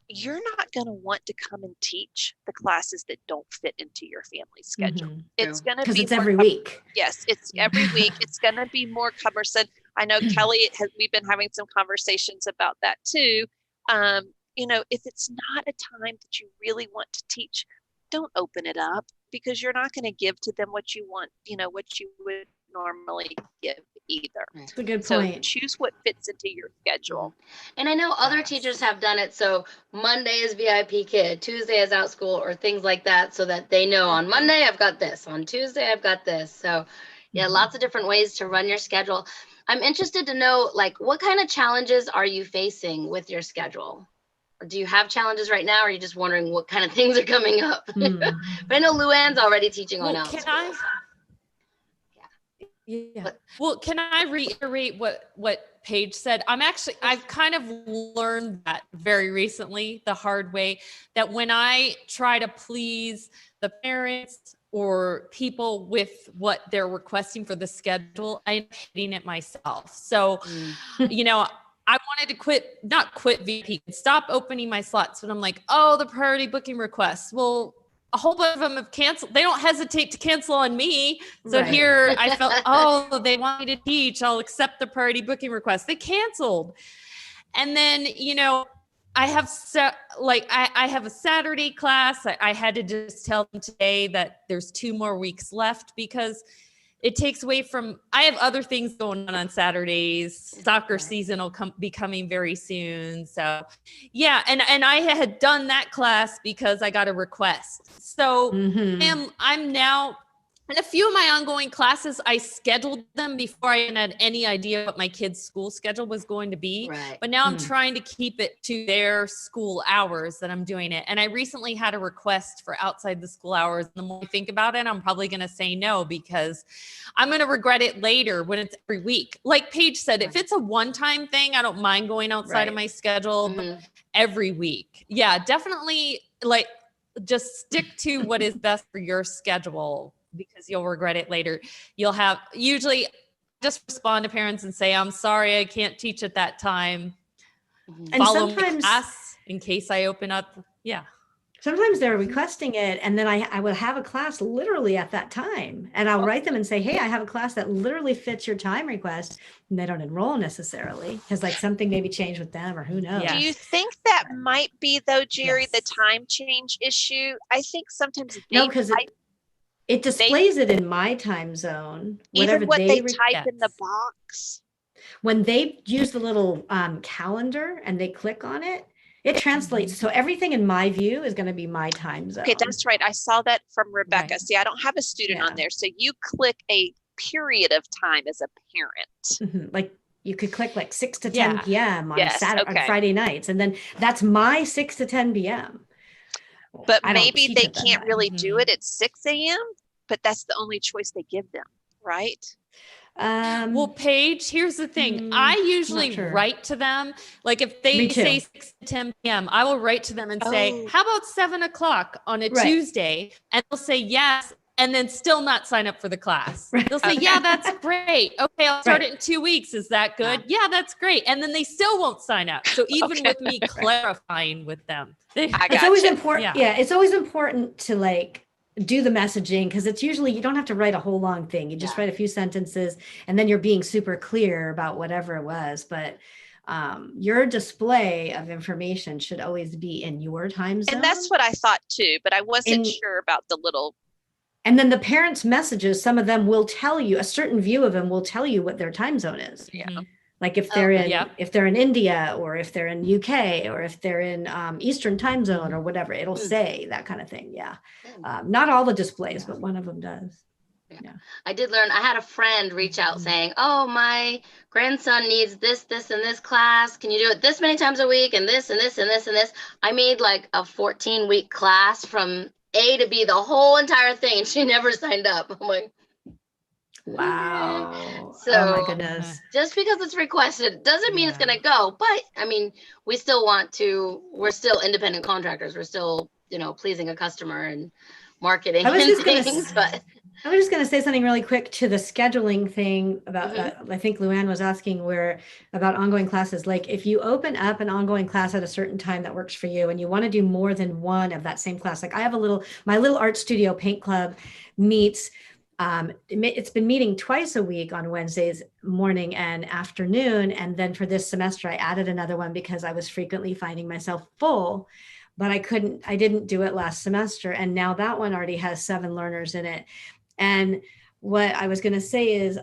you're not going to want to come and teach the classes that don't fit into your family schedule. It's going to be it's every week. Yes, it's every week. It's going to be more cumbersome. I know Kelly we've been having some conversations about that too. If it's not a time that you really want to teach, don't open it up, because you're not going to give to them what you want, what you would normally give either. That's a good point. So choose what fits into your schedule. And I know other teachers have done it. So Monday is VIP Kid, Tuesday is Outschool, or things like that, so that they know on Monday I've got this, on Tuesday I've got this. So lots of different ways to run your schedule. I'm interested to know, like, what kind of challenges are you facing with your schedule? Or do you have challenges right now? Or are you just wondering what kind of things are coming up? But I know Luann's already teaching on Outschool. Well, can I reiterate what Paige said? I've kind of learned that very recently, the hard way, that when I try to please the parents or people with what they're requesting for the schedule, I'm hitting it myself. So, I wanted to not quit VP, stop opening my slots. But I'm like, the priority booking requests. Well, a whole bunch of them have canceled. They don't hesitate to cancel on me. So here I felt, they want me to teach. I'll accept the priority booking request. They canceled. And then, I have I have a Saturday class. I had to just tell them today that there's 2 more weeks left, because it takes away from, I have other things going on Saturdays. Soccer season will be coming very soon. So and I had done that class because I got a request. So I'm now, in a few of my ongoing classes, I scheduled them before I even had any idea what my kids' school schedule was going to be. But now I'm trying to keep it to their school hours that I'm doing it. And I recently had a request for outside the school hours. And the more I think about it, I'm probably going to say no, because I'm going to regret it later when it's every week. Like Paige said, if it's a one-time thing, I don't mind going outside of my schedule, but every week. Yeah, definitely, just stick to what is best for your schedule, because you'll regret it later. Usually just respond to parents and say, I'm sorry, I can't teach at that time. And follow my class in case I open up. Sometimes they're requesting it, and then I will have a class literally at that time, and I'll write them and say, hey, I have a class that literally fits your time request, and they don't enroll necessarily because something maybe changed with them, or who knows. Do you think that might be, though, Jerry, the time change issue? I think sometimes because it displays it in my time zone. Even what they type in the box. When they use the little calendar and they click on it, it translates. So everything in my view is going to be my time zone. Okay, that's right. I saw that from Rebekah. See, I don't have a student on there. So you click a period of time as a parent. Like you could click 6 to 10 p.m. on Saturday, on Friday nights. And then that's my 6 to 10 p.m. But I don't maybe teach they at that can't time. really do it at 6 a.m., but that's the only choice they give them, right? Well, Paige, here's the thing. I not usually sure. write to them. Like if Me they too. say 6 to 10 p.m., I will write to them and say, Oh. how about 7 o'clock on a Right. Tuesday? And they'll say yes, and then still not sign up for the class. Right. They'll say, Okay. yeah, that's great. Okay, I'll start Right. it in 2 weeks. Is that good? Yeah, that's great. And then they still won't sign up. So even Okay. with me clarifying with them, I It's always gotcha. important. Yeah. Yeah, it's always important to like do the messaging, because it's usually, you don't have to write a whole long thing. You just Yeah. write a few sentences and then you're being super clear about whatever it was. But your display of information should always be in your time zone. And that's what I thought too, but I wasn't And- sure about the little. And then the parents' messages, some of them will tell you, a certain view of them will tell you what their time zone is. Yeah. Mhm. Like if they're in, Yep. if they're in India, or if they're in UK, or if they're in Eastern time zone or whatever, it'll say that kind of thing. Yeah. Not all the displays, but one of them does. I did learn, I had a friend reach out saying, oh, my grandson needs this, this, and this class. Can you do it this many times a week? And this, and this, and this, and this. I made like a 14-week class from A to B, the whole entire thing. And she never signed up. I'm like, Wow. So- oh my goodness. just because it's requested doesn't mean it's Yeah. going to go. But I mean, we still want to, we're still independent contractors. We're still, pleasing a customer and marketing I was and just gonna things. s- But I was just going to say something really quick to the scheduling thing about, I think Luann was asking about ongoing classes. Like if you open up an ongoing class at a certain time that works for you and you want to do more than one of that same class, like I have my little art studio paint club meets, it's been meeting twice a week on Wednesdays morning and afternoon. And then for this semester, I added another one because I was frequently finding myself full, but I didn't do it last semester. And now that one already has 7 learners in it. And what I was going to say is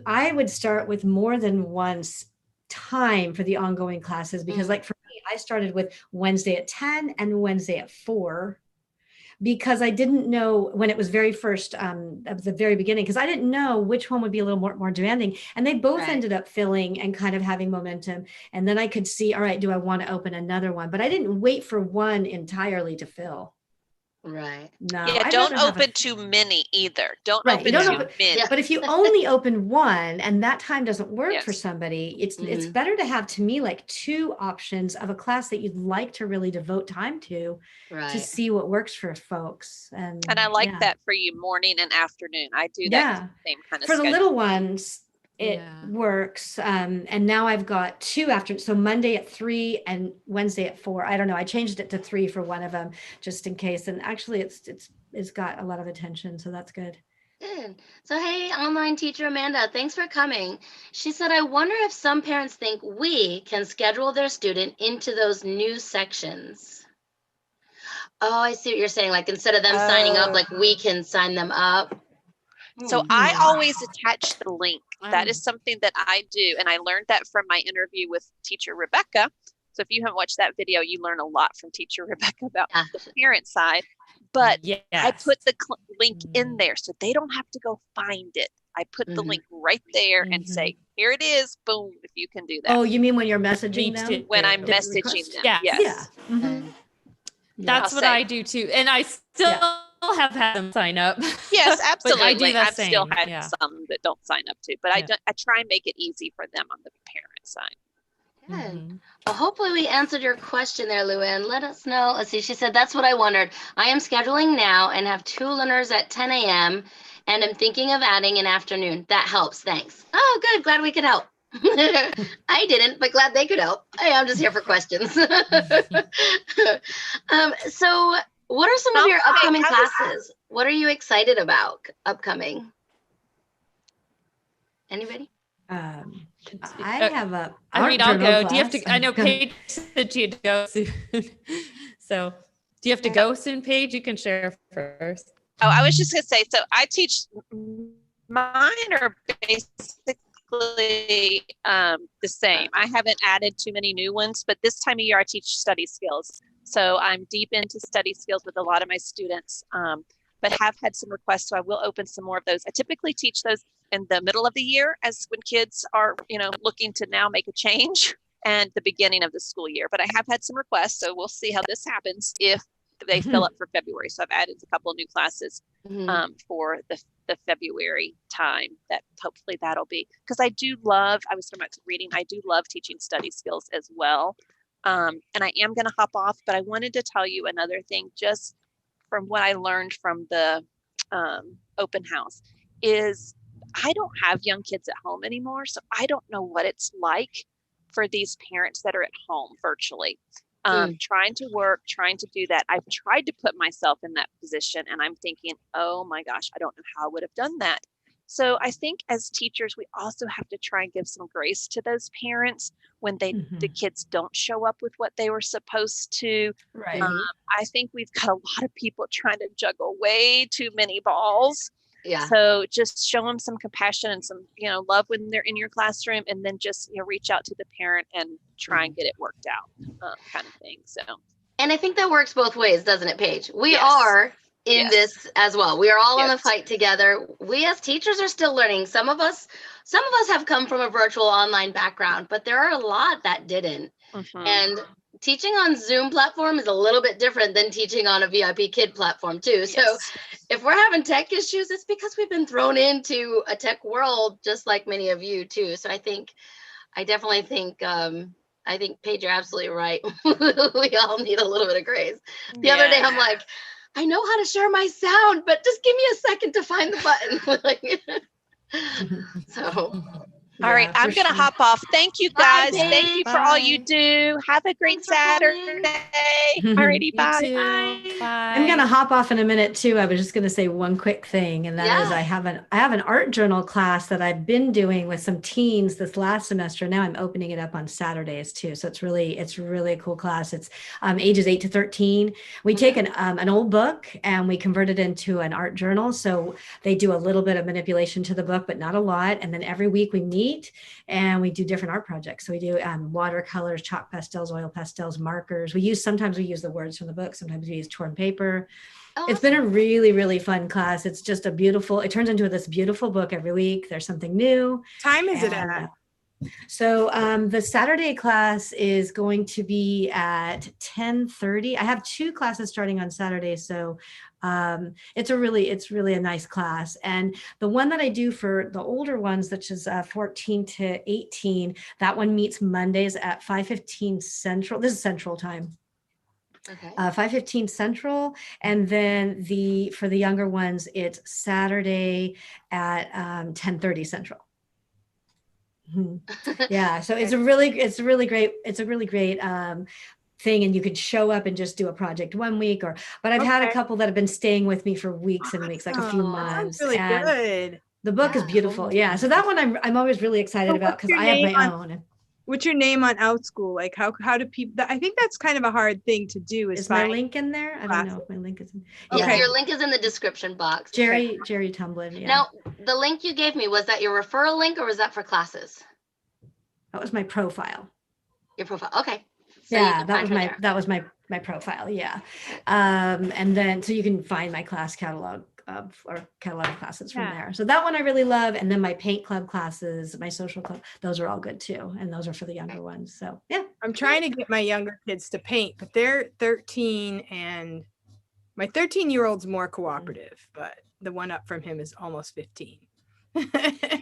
I would start with more than one time for the ongoing classes, because like for me, I started with Wednesday at 10 and Wednesday at 4, because I didn't know when it was very first, at the very beginning, because I didn't know which one would be a little more demanding. And they both Right. ended up filling and kind of having momentum. And then I could see, all right, do I want to open another one? But I didn't wait for one entirely to fill. right. No. Yeah, I'd don't rather have open too many either. Don't Right, open you don't too open- many. Yeah. But if you only open one and that time doesn't work for Yes. somebody, it's better to have, to me, like 2 options of a class that you'd like to really devote time to Right. see what works for folks. And And I like yeah. that for you, morning and afternoon. I do that Yeah. same kind of For the schedule. little ones, it Yeah. works. And now I've got 2 after, so Monday at 3 and Wednesday at 4. I don't know. I changed it to 3 for one of them just in case. And actually it's got a lot of attention. So that's good. Good. So, hey, online teacher Amanda, thanks for coming. She said, I wonder if some parents think we can schedule their student into those new sections. Oh, I see what you're saying. Like instead of them signing up, like we can sign them up. So I always attach the link. That is something that I do. And I learned that from my interview with teacher Rebekah. So if you haven't watched that video, you learn a lot from teacher Rebekah about the parent side. But I put the link in there so they don't have to go find it. I put the link right there and say, here it is. Boom, if you can do that. Oh, you mean when you're messaging Me them? too. When I'm The messaging request? them. Yes. Yes. Yeah. Mhm. That's I'll what say- I do too. And I still have had them sign up. Yes, But I absolutely. do the I've still same, had yeah. some that don't sign up too, but Yeah. I try and make it easy for them on the parent side. Good. Mhm. Well, hopefully we answered your question there, Luann. Let us know. Let's see. She said, that's what I wondered. I am scheduling now and have 2 learners at 10 a.m. and I'm thinking of adding an afternoon. That helps. Thanks. Oh, good. Glad we could help. I didn't, but glad they could help. Hey, I'm just here for questions. So what are some of your upcoming classes? What are you excited about upcoming? Anybody? I have a I art mean, I'll journal go. Do you have class. to? I know Go ahead. Paige said she had to go soon. So, do you have to go soon, Paige? You can share first. Oh, I was just gonna say, so I teach, mine are basically the same. I haven't added too many new ones, but this time of year I teach study skills. So I'm deep into study skills with a lot of my students, but have had some requests, so I will open some more of those. I typically teach those in the middle of the year, as when kids are, looking to now make a change, and the beginning of the school year. But I have had some requests, so we'll see how this happens. If they fill up for February. So I've added a couple of new classes for the February time, that hopefully that'll be, because I was talking about reading. I do love teaching study skills as well. And I am going to hop off, but I wanted to tell you another thing, just from what I learned from the open house, is I don't have young kids at home anymore. So I don't know what it's like for these parents that are at home virtually. Trying to work, trying to do that. I've tried to put myself in that position, and I'm thinking, oh my gosh, I don't know how I would have done that. So I think as teachers, we also have to try and give some grace to those parents when the kids don't show up with what they were supposed to. Right. I think we've got a lot of people trying to juggle way too many balls. Yeah. So just show them some compassion and some, love when they're in your classroom, and then just, reach out to the parent and try and get it worked out, kind of thing. So. And I think that works both ways, doesn't it, Paige? We Yes. are in this as well. We are all on the Yes. fight together. We as teachers are still learning. Some of us have come from a virtual online background, but there are a lot that didn't. And teaching on Zoom platform is a little bit different than teaching on a VIP Kid platform too. So if we're having tech issues, it's because we've been thrown into a tech world, just like many of you too. So I definitely think, Paige, you're absolutely right. We all need a little bit of grace. The other day, I'm like, I know how to share my sound, but just give me a second to find the button. So. All right, I'm going to hop off. Thank you, guys. Bye, Thank you for all you do. Have a great Saturday. Alrighty, bye. Bye. I'm going to hop off in a minute too. I was just going to say one quick thing, and that is I have an art journal class that I've been doing with some teens this last semester. Now I'm opening it up on Saturdays too. So it's really a cool class. It's ages 8 to 13. We take an old book and we convert it into an art journal. So they do a little bit of manipulation to the book, but not a lot. And then every week we meet and we do different art projects. So we do watercolors, chalk pastels, oil pastels, markers. Sometimes we use the words from the book. Sometimes we use torn paper. It's been a really, really fun class. It's just it turns into this beautiful book every week. There's something new. Time is it at? So the Saturday class is going to be at 10:30. I have 2 classes starting on Saturday. So it's really a nice class. And the one that I do for the older ones, which is 14 to 18, that one meets Mondays at 5:15 Central. This is Central time. Okay. 5:15 Central. And then for the younger ones, it's Saturday at 10:30 Central. Yeah. So it's a really great thing, and you could show up and just do a project one week, but I've had a couple that have been staying with me for weeks and weeks, like a few months. Really good. The book is beautiful. Yeah. So that one I'm always really excited about because I have my own. What's your name on Outschool? Like how do people, I think that's kind of a hard thing to do. Is my link in there? I don't know if my link is in. Yeah, your link is in the description box. Jerry Tumblin. Yeah. Now, the link you gave me, was that your referral link or was that for classes? That was my profile. Your profile. Okay. So yeah, that was my profile. Yeah. And then, so you can find my class catalog or catalog of classes from there. So that one I really love. And then my paint club classes, my social club, those are all good too. And those are for the younger ones. So yeah. I'm trying to get my younger kids to paint, but they're 13 and my 13-year-old's more cooperative, but the one up from him is almost 15.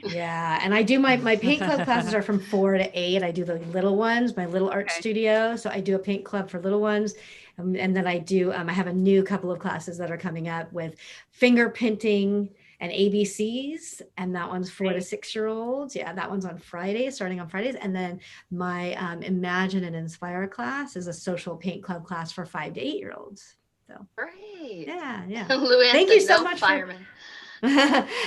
Yeah, and I do my paint club classes are from 4 to 8. I do the little ones, my little art studio. So I do a paint club for little ones, and then I do. I have a new couple of classes that are coming up with finger painting and ABCs, and that one's 4 to 6-year-olds. Yeah, that one's on Fridays, starting on Fridays, and then my Imagine and Inspire class is a social paint club class for 5 to 8-year-olds. So great. Yeah. Thank you so much.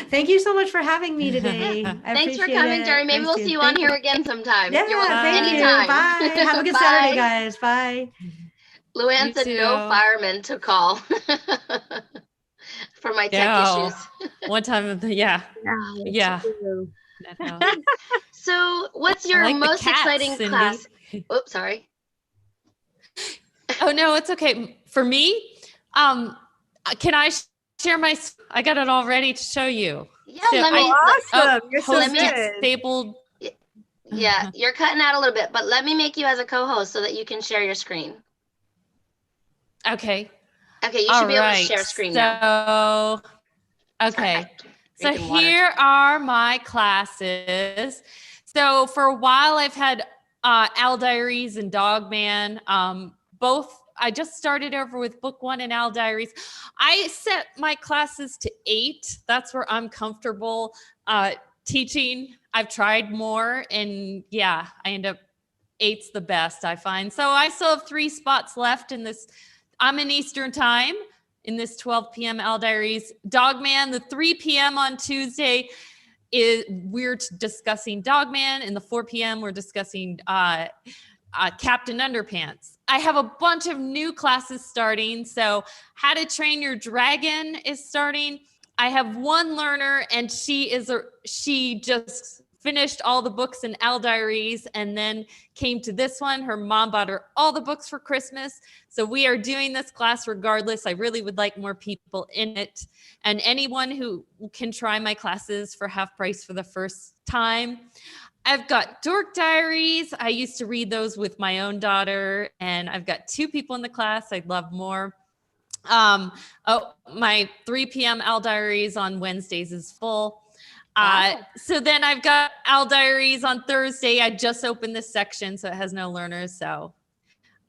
Thank you so much for having me today. Thanks for coming, Jerry. Maybe we'll see you on here again sometime. Yeah, thank you. Bye. Have a good Saturday, guys. Bye. Luann said no firemen to call for my tech issues. One time, yeah. So what's your most exciting class? Oops, sorry. Oh, no, it's okay. For me, can I share I got it all ready to show you. Yeah, so awesome. You're so disabled. Yeah, you're cutting out a little bit, but let me make you as a co-host so that you can share your screen. Okay. Okay, you should be able to share screen now. Okay. So Drinking water. here are my classes. So for a while I've had Owl Diaries and Dog Man. Both, I just started over with book 1 and Owl Diaries. I set my classes to 8. That's where I'm comfortable teaching. I've tried more, and yeah, I end up 8's the best, I find. So I still have 3 spots left in this. I'm in Eastern time in this 12 p.m. Owl Diaries. Dogman, the 3 p.m. on Tuesday, we're discussing Dogman. In the 4 p.m. we're discussing Captain Underpants. I have a bunch of new classes starting. So How to Train Your Dragon is starting. I have one learner, and she just finished all the books in Owl Diaries and then came to this one. Her mom bought her all the books for Christmas. So we are doing this class regardless. I really would like more people in it. And anyone who can try my classes for half price for the first time. I've got Dork Diaries. I used to read those with my own daughter, and I've got 2 people in the class. I'd love more. My 3 p.m. Owl Diaries on Wednesdays is full. So then I've got Owl Diaries on Thursday. I just opened this section, so it has no learners. So,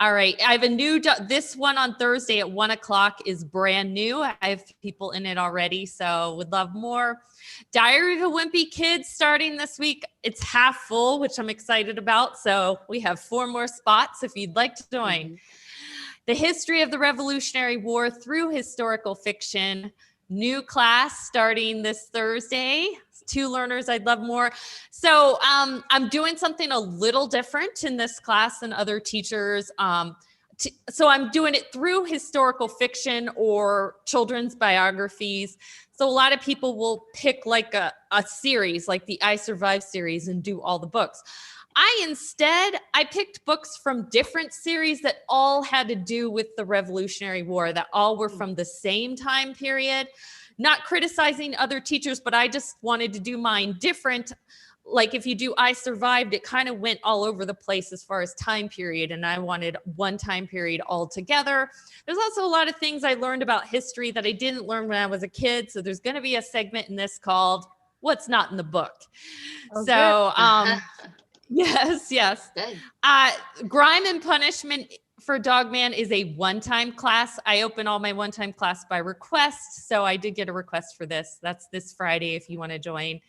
all right. I have a new, this one on Thursday at 1 o'clock is brand new. I have people in it already, so would love more. Diary of a Wimpy Kid starting this week. It's half full, which I'm excited about. So we have 4 more spots if you'd like to join. Mm-hmm. The History of the Revolutionary War through historical fiction. New class starting this Thursday. 2 learners, I'd love more. So I'm doing something a little different in this class than other teachers. So I'm doing it through historical fiction or children's biographies. So a lot of people will pick like a series, like the I Survived series, and do all the books. I picked books from different series that all had to do with the Revolutionary War, that all were from the same time period. Not criticizing other teachers, but I just wanted to do mine different. Like if you do I Survived, it kind of went all over the place as far as time period, and I wanted one time period all together. There's also a lot of things I learned about history that I didn't learn when I was a kid. So there's going to be a segment in this called What's Not in the Book. Oh, so yes. Grime and Punishment for Dogman is a one-time class. I open all my one-time class by request. So I did get a request for this. That's this Friday if you want to join.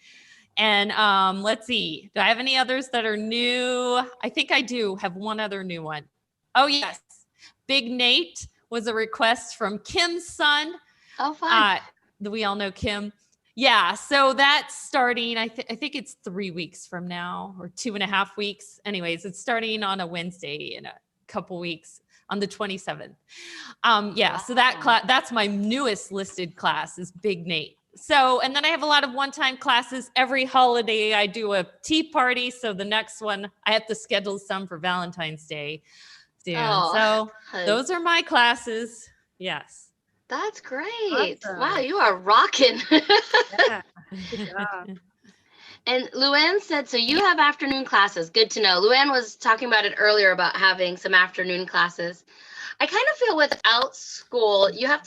And let's see. Do I have any others that are new? I think I do have one other new one. Oh, yes. Big Nate was a request from Kim's son. Oh, fun. We all know Kim. Yeah, so that's starting, I think it's 3 weeks from now, or 2.5 weeks. Anyways, it's starting on a Wednesday in a couple weeks on the 27th. So that's my newest listed class is Big Nate. So, and then I have a lot of one-time classes. Every holiday I do a tea party. So the next one, I have to schedule some for Valentine's Day soon. So those are my classes. Yes. That's great. Awesome. Wow, you are rocking. Yeah. Good job. And Luann said, so you have afternoon classes. Good to know. Luann was talking about it earlier about having some afternoon classes. I kind of feel with Outschool, you have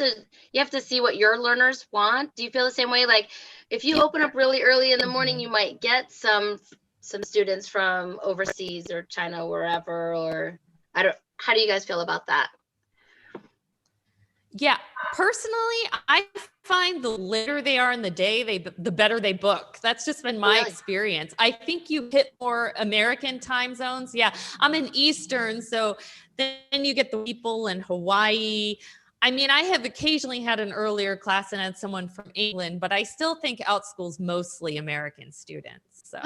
to see what your learners want. Do you feel the same way? Like if you open up really early in the morning, you might get some students from overseas or China, wherever, or how do you guys feel about that? Yeah, personally, I find the later they are in the day, the better they book. That's just been my experience. I think you hit more American time zones. Yeah, I'm in Eastern, so then you get the people in Hawaii. I mean, I have occasionally had an earlier class and had someone from England, but I still think Outschool's mostly American students. So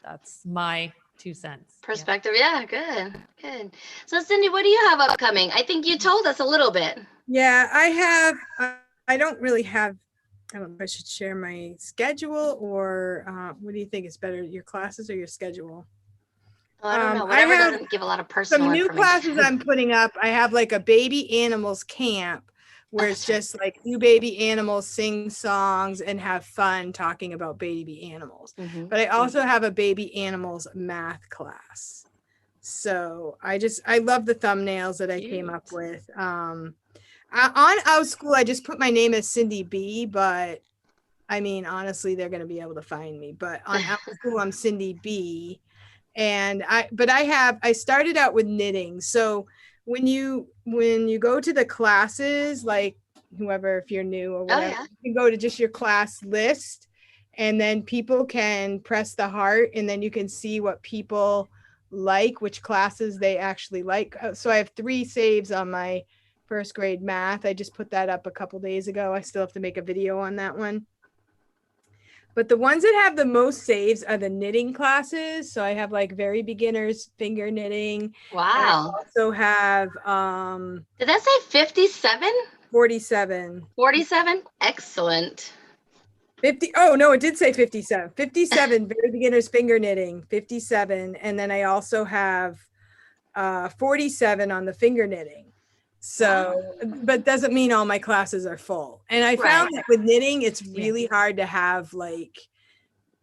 that's my 2 cents. Perspective. Yeah, good. So Cindy, what do you have upcoming? I think you told us a little bit. Yeah, I have, I don't really have, I don't know if I should share my schedule or what do you think is better, your classes or your schedule? Oh, I don't know. Whatever doesn't give a lot of personal some new information. classes I'm putting up. I have like a baby animals camp where it's just like new baby animals sing songs and have fun talking about baby animals. Mm-hmm. But I also have a baby animals math class. So I love the thumbnails that I came up with. On Outschool, I just put my name as Cindy B, but I mean, honestly, they're going to be able to find me. But on Outschool, I'm Cindy B. And I started out with knitting. So when you go to the classes, like whoever, if you're new or whatever, you can go to just your class list, and then people can press the heart, and then you can see what people like, which classes they actually like. So I have 3 saves on my first grade math. I just put that up a couple days ago. I still have to make a video on that one. But the ones that have the most saves are the knitting classes. So I have like very beginners finger knitting. Wow. I also have Did that say 57? 47. 47? Excellent. 50. Oh no, it did say 57. 57 very beginners finger knitting, 57. And then I also have 47 on the finger knitting. So, but doesn't mean all my classes are full. And I found that with knitting, it's really hard to have like,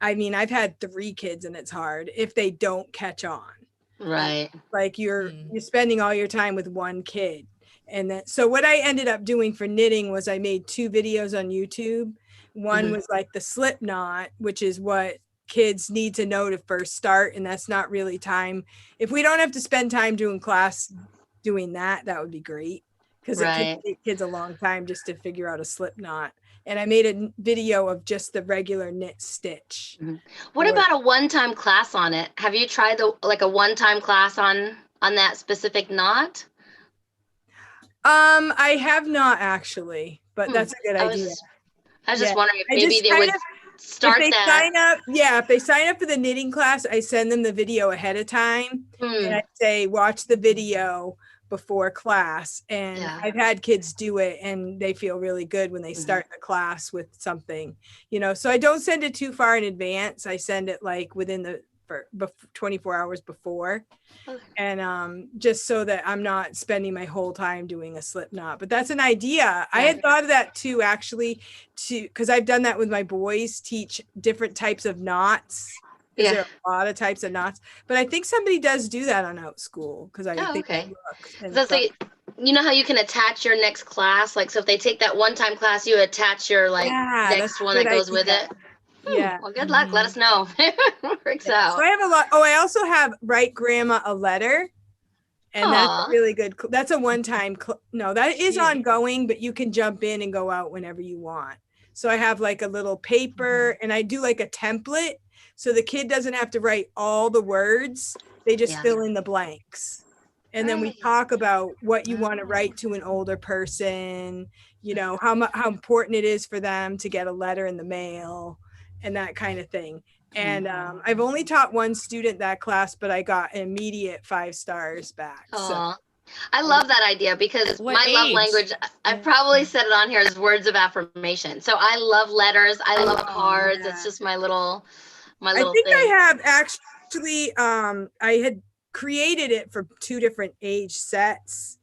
I mean, I've had 3 kids and it's hard if they don't catch on. Right. Like you're spending all your time with one kid. And then, so what I ended up doing for knitting was I made 2 videos on YouTube. One was like the slip knot, which is what kids need to know to first start. And that's not really time. If we don't have to spend time doing class doing that, that would be great, because it can take kids a long time just to figure out a slip knot. And I made a video of just the regular knit stitch. What about a one-time class on it? Have you tried a one-time class on that specific knot? I have not actually, but that's a good idea. I was just wondering if maybe they would start that. Sign up, if they sign up for the knitting class, I send them the video ahead of time, and I say, watch the video before class. And I've had kids do it and they feel really good when they start the class with something, so I don't send it too far in advance. I send it like within the 24 hours before, and just so that I'm not spending my whole time doing a slip knot. But that's an idea. I had thought of that too, actually, because I've done that with my boys, teach different types of knots. There are a lot of types of knots, but I think somebody does do that on Outschool, because I think so you know how you can attach your next class, like, so if they take that one-time class, you attach your next one that goes with it. Well, good luck. Let us know. Works out. So I have a lot. I also have Write Grandma a Letter, and that's really good. That's a one-time. No, that is ongoing, but you can jump in and go out whenever you want. So I have like a little paper, and I do like a template, so the kid doesn't have to write all the words. They just fill in the blanks. And then we talk about what you want to write to an older person, how important it is for them to get a letter in the mail and that kind of thing. And I've only taught one student that class, but I got an immediate 5 stars back. So I love that idea, because my love language, I've probably said it on here, is words of affirmation. So I love letters. I love cards. It's just my little thing. I have actually, I had created it for 2 different age sets.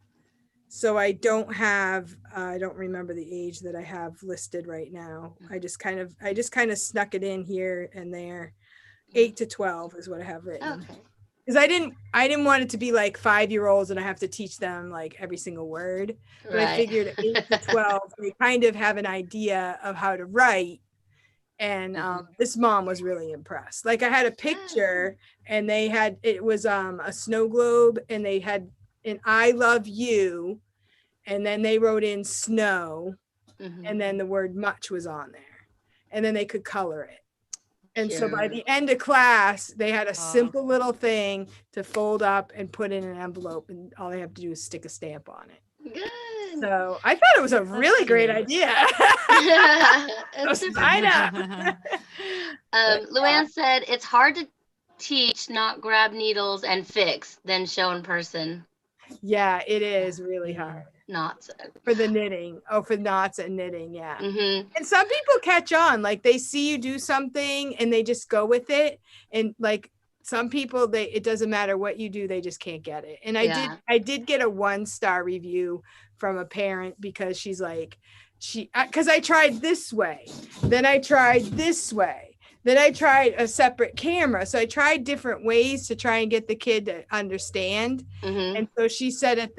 So I don't remember the age that I have listed right now. I just kind of snuck it in here and there. 8 to 12 is what I have written. Because I didn't want it to be like 5-year-olds and I have to teach them like every single word. But I figured 8 to 12, they kind of have an idea of how to write. And this mom was really impressed. Like, I had a picture, and it was a snow globe, and they had an I love you, and then they wrote in snow, and then the word much was on there, and then they could color it. And so by the end of class, they had a simple little thing to fold up and put in an envelope, and all they have to do is stick a stamp on it. Good. So I thought it was a really great idea. Sign up. Luann said it's hard to teach, not grab needles and fix, then show in person. Yeah, it is really hard. Knots. For the knitting. For knots and knitting, yeah. And some people catch on, like they see you do something and they just go with it. And like some people, it doesn't matter what you do, they just can't get it. And I did get a 1-star review from a parent, because she's like, because I tried this way, then I tried this way, then I tried a separate camera. So I tried different ways to try and get the kid to understand. Mm-hmm. And so she said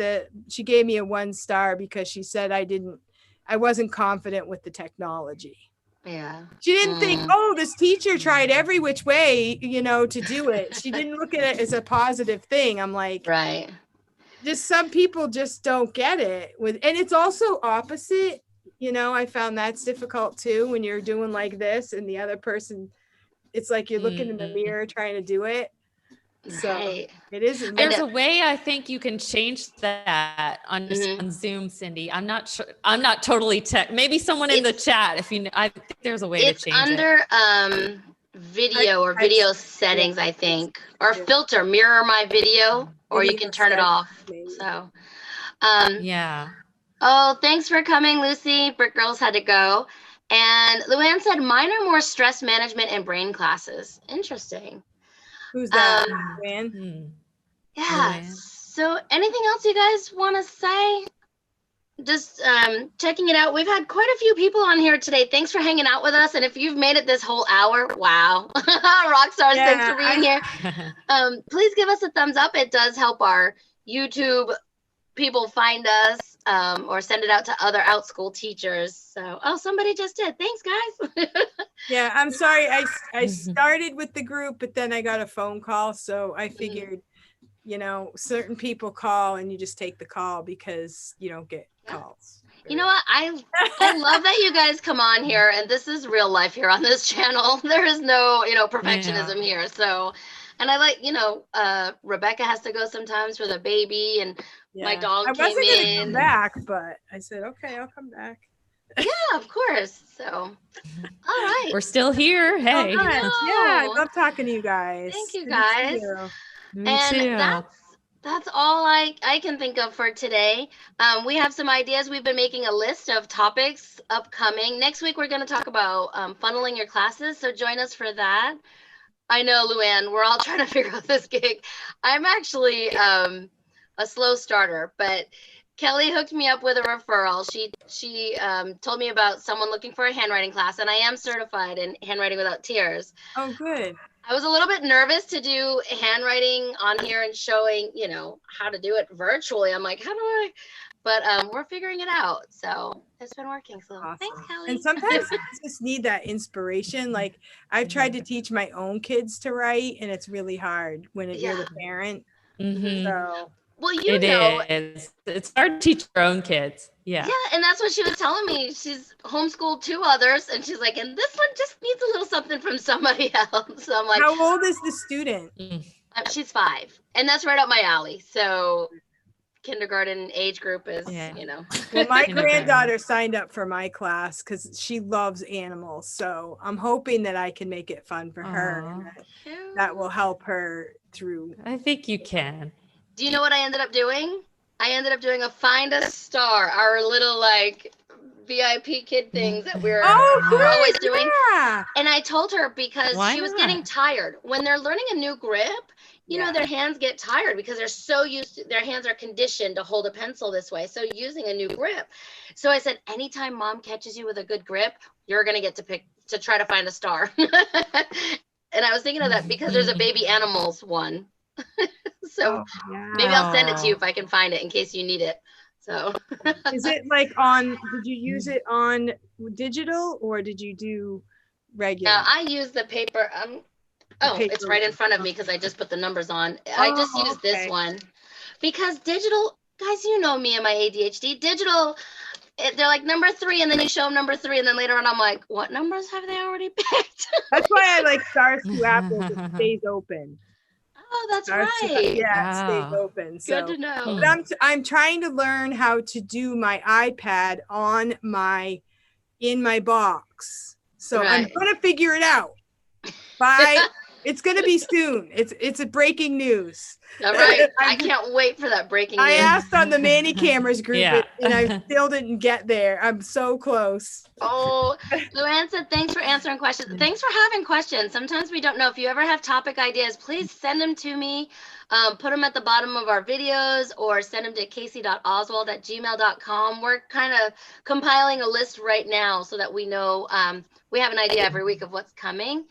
she gave me a 1 star because she said I wasn't confident with the technology. Yeah. She didn't think, oh, this teacher tried every which way, to do it. She didn't look at it as a positive thing. I'm like, Right. just some people just don't get it and it's also opposite. I found that's difficult too when you're doing like this and the other person, it's like you're looking in the mirror trying to do it. So Right. it isn't. There's a way I think you can change that on Zoom, Cindy. I'm not sure. I'm not totally tech. Maybe someone in the chat, if you know, I think there's a way to change it. It's under video settings, I think, or filter, mirror my video, or you can turn it off. So, yeah. Oh, thanks for coming, Lucy. Brick Girls had to go. And Luann said, mine are more stress management and brain classes. Interesting. Who's that, Luann? Yeah. Luann. So anything else you guys want to say? Just checking it out. We've had quite a few people on here today. Thanks for hanging out with us. And if you've made it this whole hour, wow. Rock stars, thanks for being here. Please give us a thumbs up. It does help our YouTube people find us, or send it out to other Outschool teachers. So, somebody just did. Thanks, guys. Yeah, I'm sorry. I started with the group, but then I got a phone call. So I figured, certain people call and you just take the call because you don't get calls. You know what? I love that you guys come on here, and this is real life here on this channel. There is no, perfectionism here. So, and I like, Rebekah has to go sometimes for the baby, and my dog came in. I wasn't going to come back, but I said, okay, I'll come back. Yeah, of course. So, all right. We're still here. Hey. Oh, yeah, I love talking to you guys. Thank you, guys. Me and too. that's all I can think of for today. We have some ideas. We've been making a list of topics upcoming. Next week, we're going to talk about funneling your classes. So join us for that. I know, Luann, we're all trying to figure out this gig. I'm actually a slow starter, but Kelly hooked me up with a referral. She told me about someone looking for a handwriting class, and I am certified in handwriting without tears. Oh, good. I was a little bit nervous to do handwriting on here and showing, how to do it virtually. I'm like, how do I? But we're figuring it out. So it's been working. So awesome. Thanks, Kelly. And sometimes you just need that inspiration. Like I've tried to teach my own kids to write, and it's really hard when you're the parent. So. Well, it is. It's hard to teach your own kids. Yeah. Yeah, and that's what she was telling me. She's homeschooled 2 others, and she's like, and this one just needs a little something from somebody else. So I'm like, how old is the student? She's 5, and that's right up my alley. So kindergarten age group is, Well, my granddaughter signed up for my class because she loves animals. So I'm hoping that I can make it fun for her. And that will help her through. I think you can. Do you know what I ended up doing? I ended up doing a Find a Star, our little VIP kid things that we're always doing. Yeah. And I told her because she was getting tired. When they're learning a new grip, their hands get tired because they're so used to, their hands are conditioned to hold a pencil this way. So using a new grip. So I said, anytime mom catches you with a good grip, you're going to get to try to find a star. And I was thinking of that because there's a baby animals one. So maybe I'll send it to you if I can find it in case you need it. So is it did you use it on digital or did you do regular? I use the paper. It's right in front of me because I just put the numbers on. I just use this one because digital, guys, you know me and my ADHD. Digital, they're like number 3, and then you show them number 3, and then later on I'm like, what numbers have they already picked? That's why I like Stars to Apples. It stays open. Oh, that's right. Yeah, it stays open. So. Good to know. But I'm trying to learn how to do my iPad in my box. So I'm gonna figure it out. It's going to be soon. It's a breaking news. All right. I can't wait for that breaking I news. asked on the Manny Cameras group, Yeah. and I still didn't get there. I'm so close. Oh, Luann said, thanks for answering questions. Thanks for having questions. Sometimes we don't know. If you ever have topic ideas, please send them to me. Put them at the bottom of our videos or send them to kasey.oswald@gmail.com. We're kind of compiling a list right now so that we know we have an idea every week of what's coming.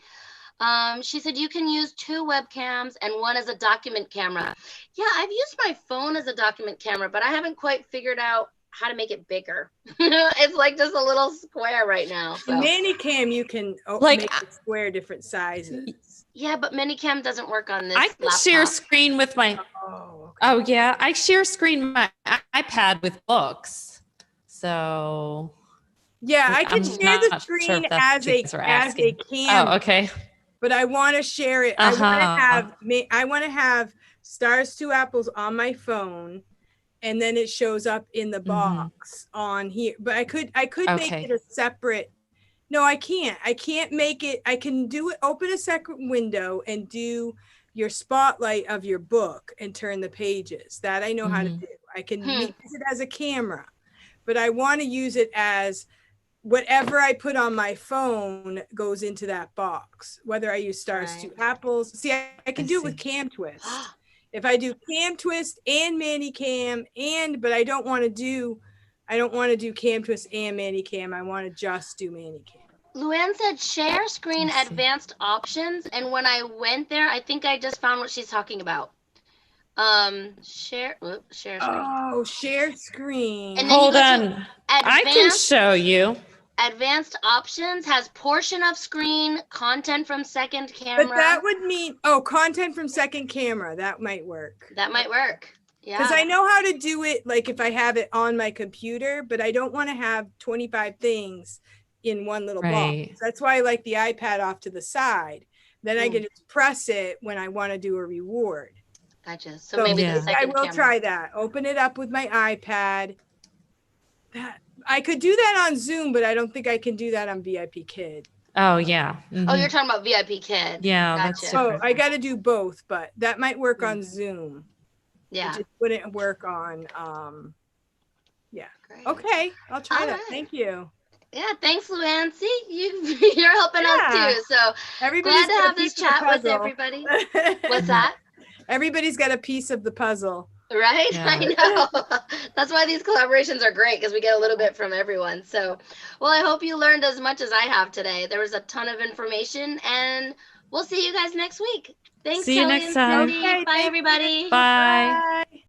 She said you can use 2 webcams and one as a document camera. Yeah, I've used my phone as a document camera, but I haven't quite figured out how to make it bigger. It's like just a little square right now. So. Manicam, you can Like, make it square different sizes. Yeah, but Minicam doesn't work on this I can laptop. share screen with my. Oh, Oh yeah, I share screen my iPad with books. So yeah, I can I'm share the not sure screen if that's as what you guys are asking. camera. Oh, okay. But I want to share it. I want to have Stars 2 Apples on my phone, and then it shows up in the box on here. But I could make it a separate. No, I can't. I can't make it. I can do it. Open a separate window and do your spotlight of your book and turn the pages. That I know how to do. I can use it as a camera, but I want to use it as whatever I put on my phone goes into that box, whether I use Stars 2 Apples. See, I can do it with Cam Twist. If I do Cam Twist and Manicam but I don't want to do Cam Twist and Manicam. I want to just do Manicam. Luann said share screen advanced options. And when I went there, I think I just found what she's talking about. Share screen. Oh, share screen. And then Hold on. I can show you. Advanced options has portion of screen, content from second camera. But that would mean, content from second camera. That might work. That might work. Yeah. Because I know how to do it, like if I have it on my computer, but I don't want to have 25 things in one little box. That's why I like the iPad off to the side. Then I can just press it when I want to do a reward. Gotcha. So maybe the second I will try that. Open it up with my iPad. I could do that on Zoom, but I don't think I can do that on VIP Kid. Oh yeah. Oh, you're talking about VIP Kid. Yeah, gotcha. that's different. I got to do both, but that might work on Zoom. Yeah. It just wouldn't work on. Great. Okay, I'll try that. Right. Thank you. Yeah, thanks, Luann. See, you're helping us too. So everybody's glad to have this chat with everybody. What's that? Everybody's got a piece of the puzzle. Right? Yeah. I know. That's why these collaborations are great, because we get a little bit from everyone. So, well, I hope you learned as much as I have today. There was a ton of information, and we'll see you guys next week. Thanks, See you Kelly next and time. Cindy. Bye, everybody. Bye. Bye.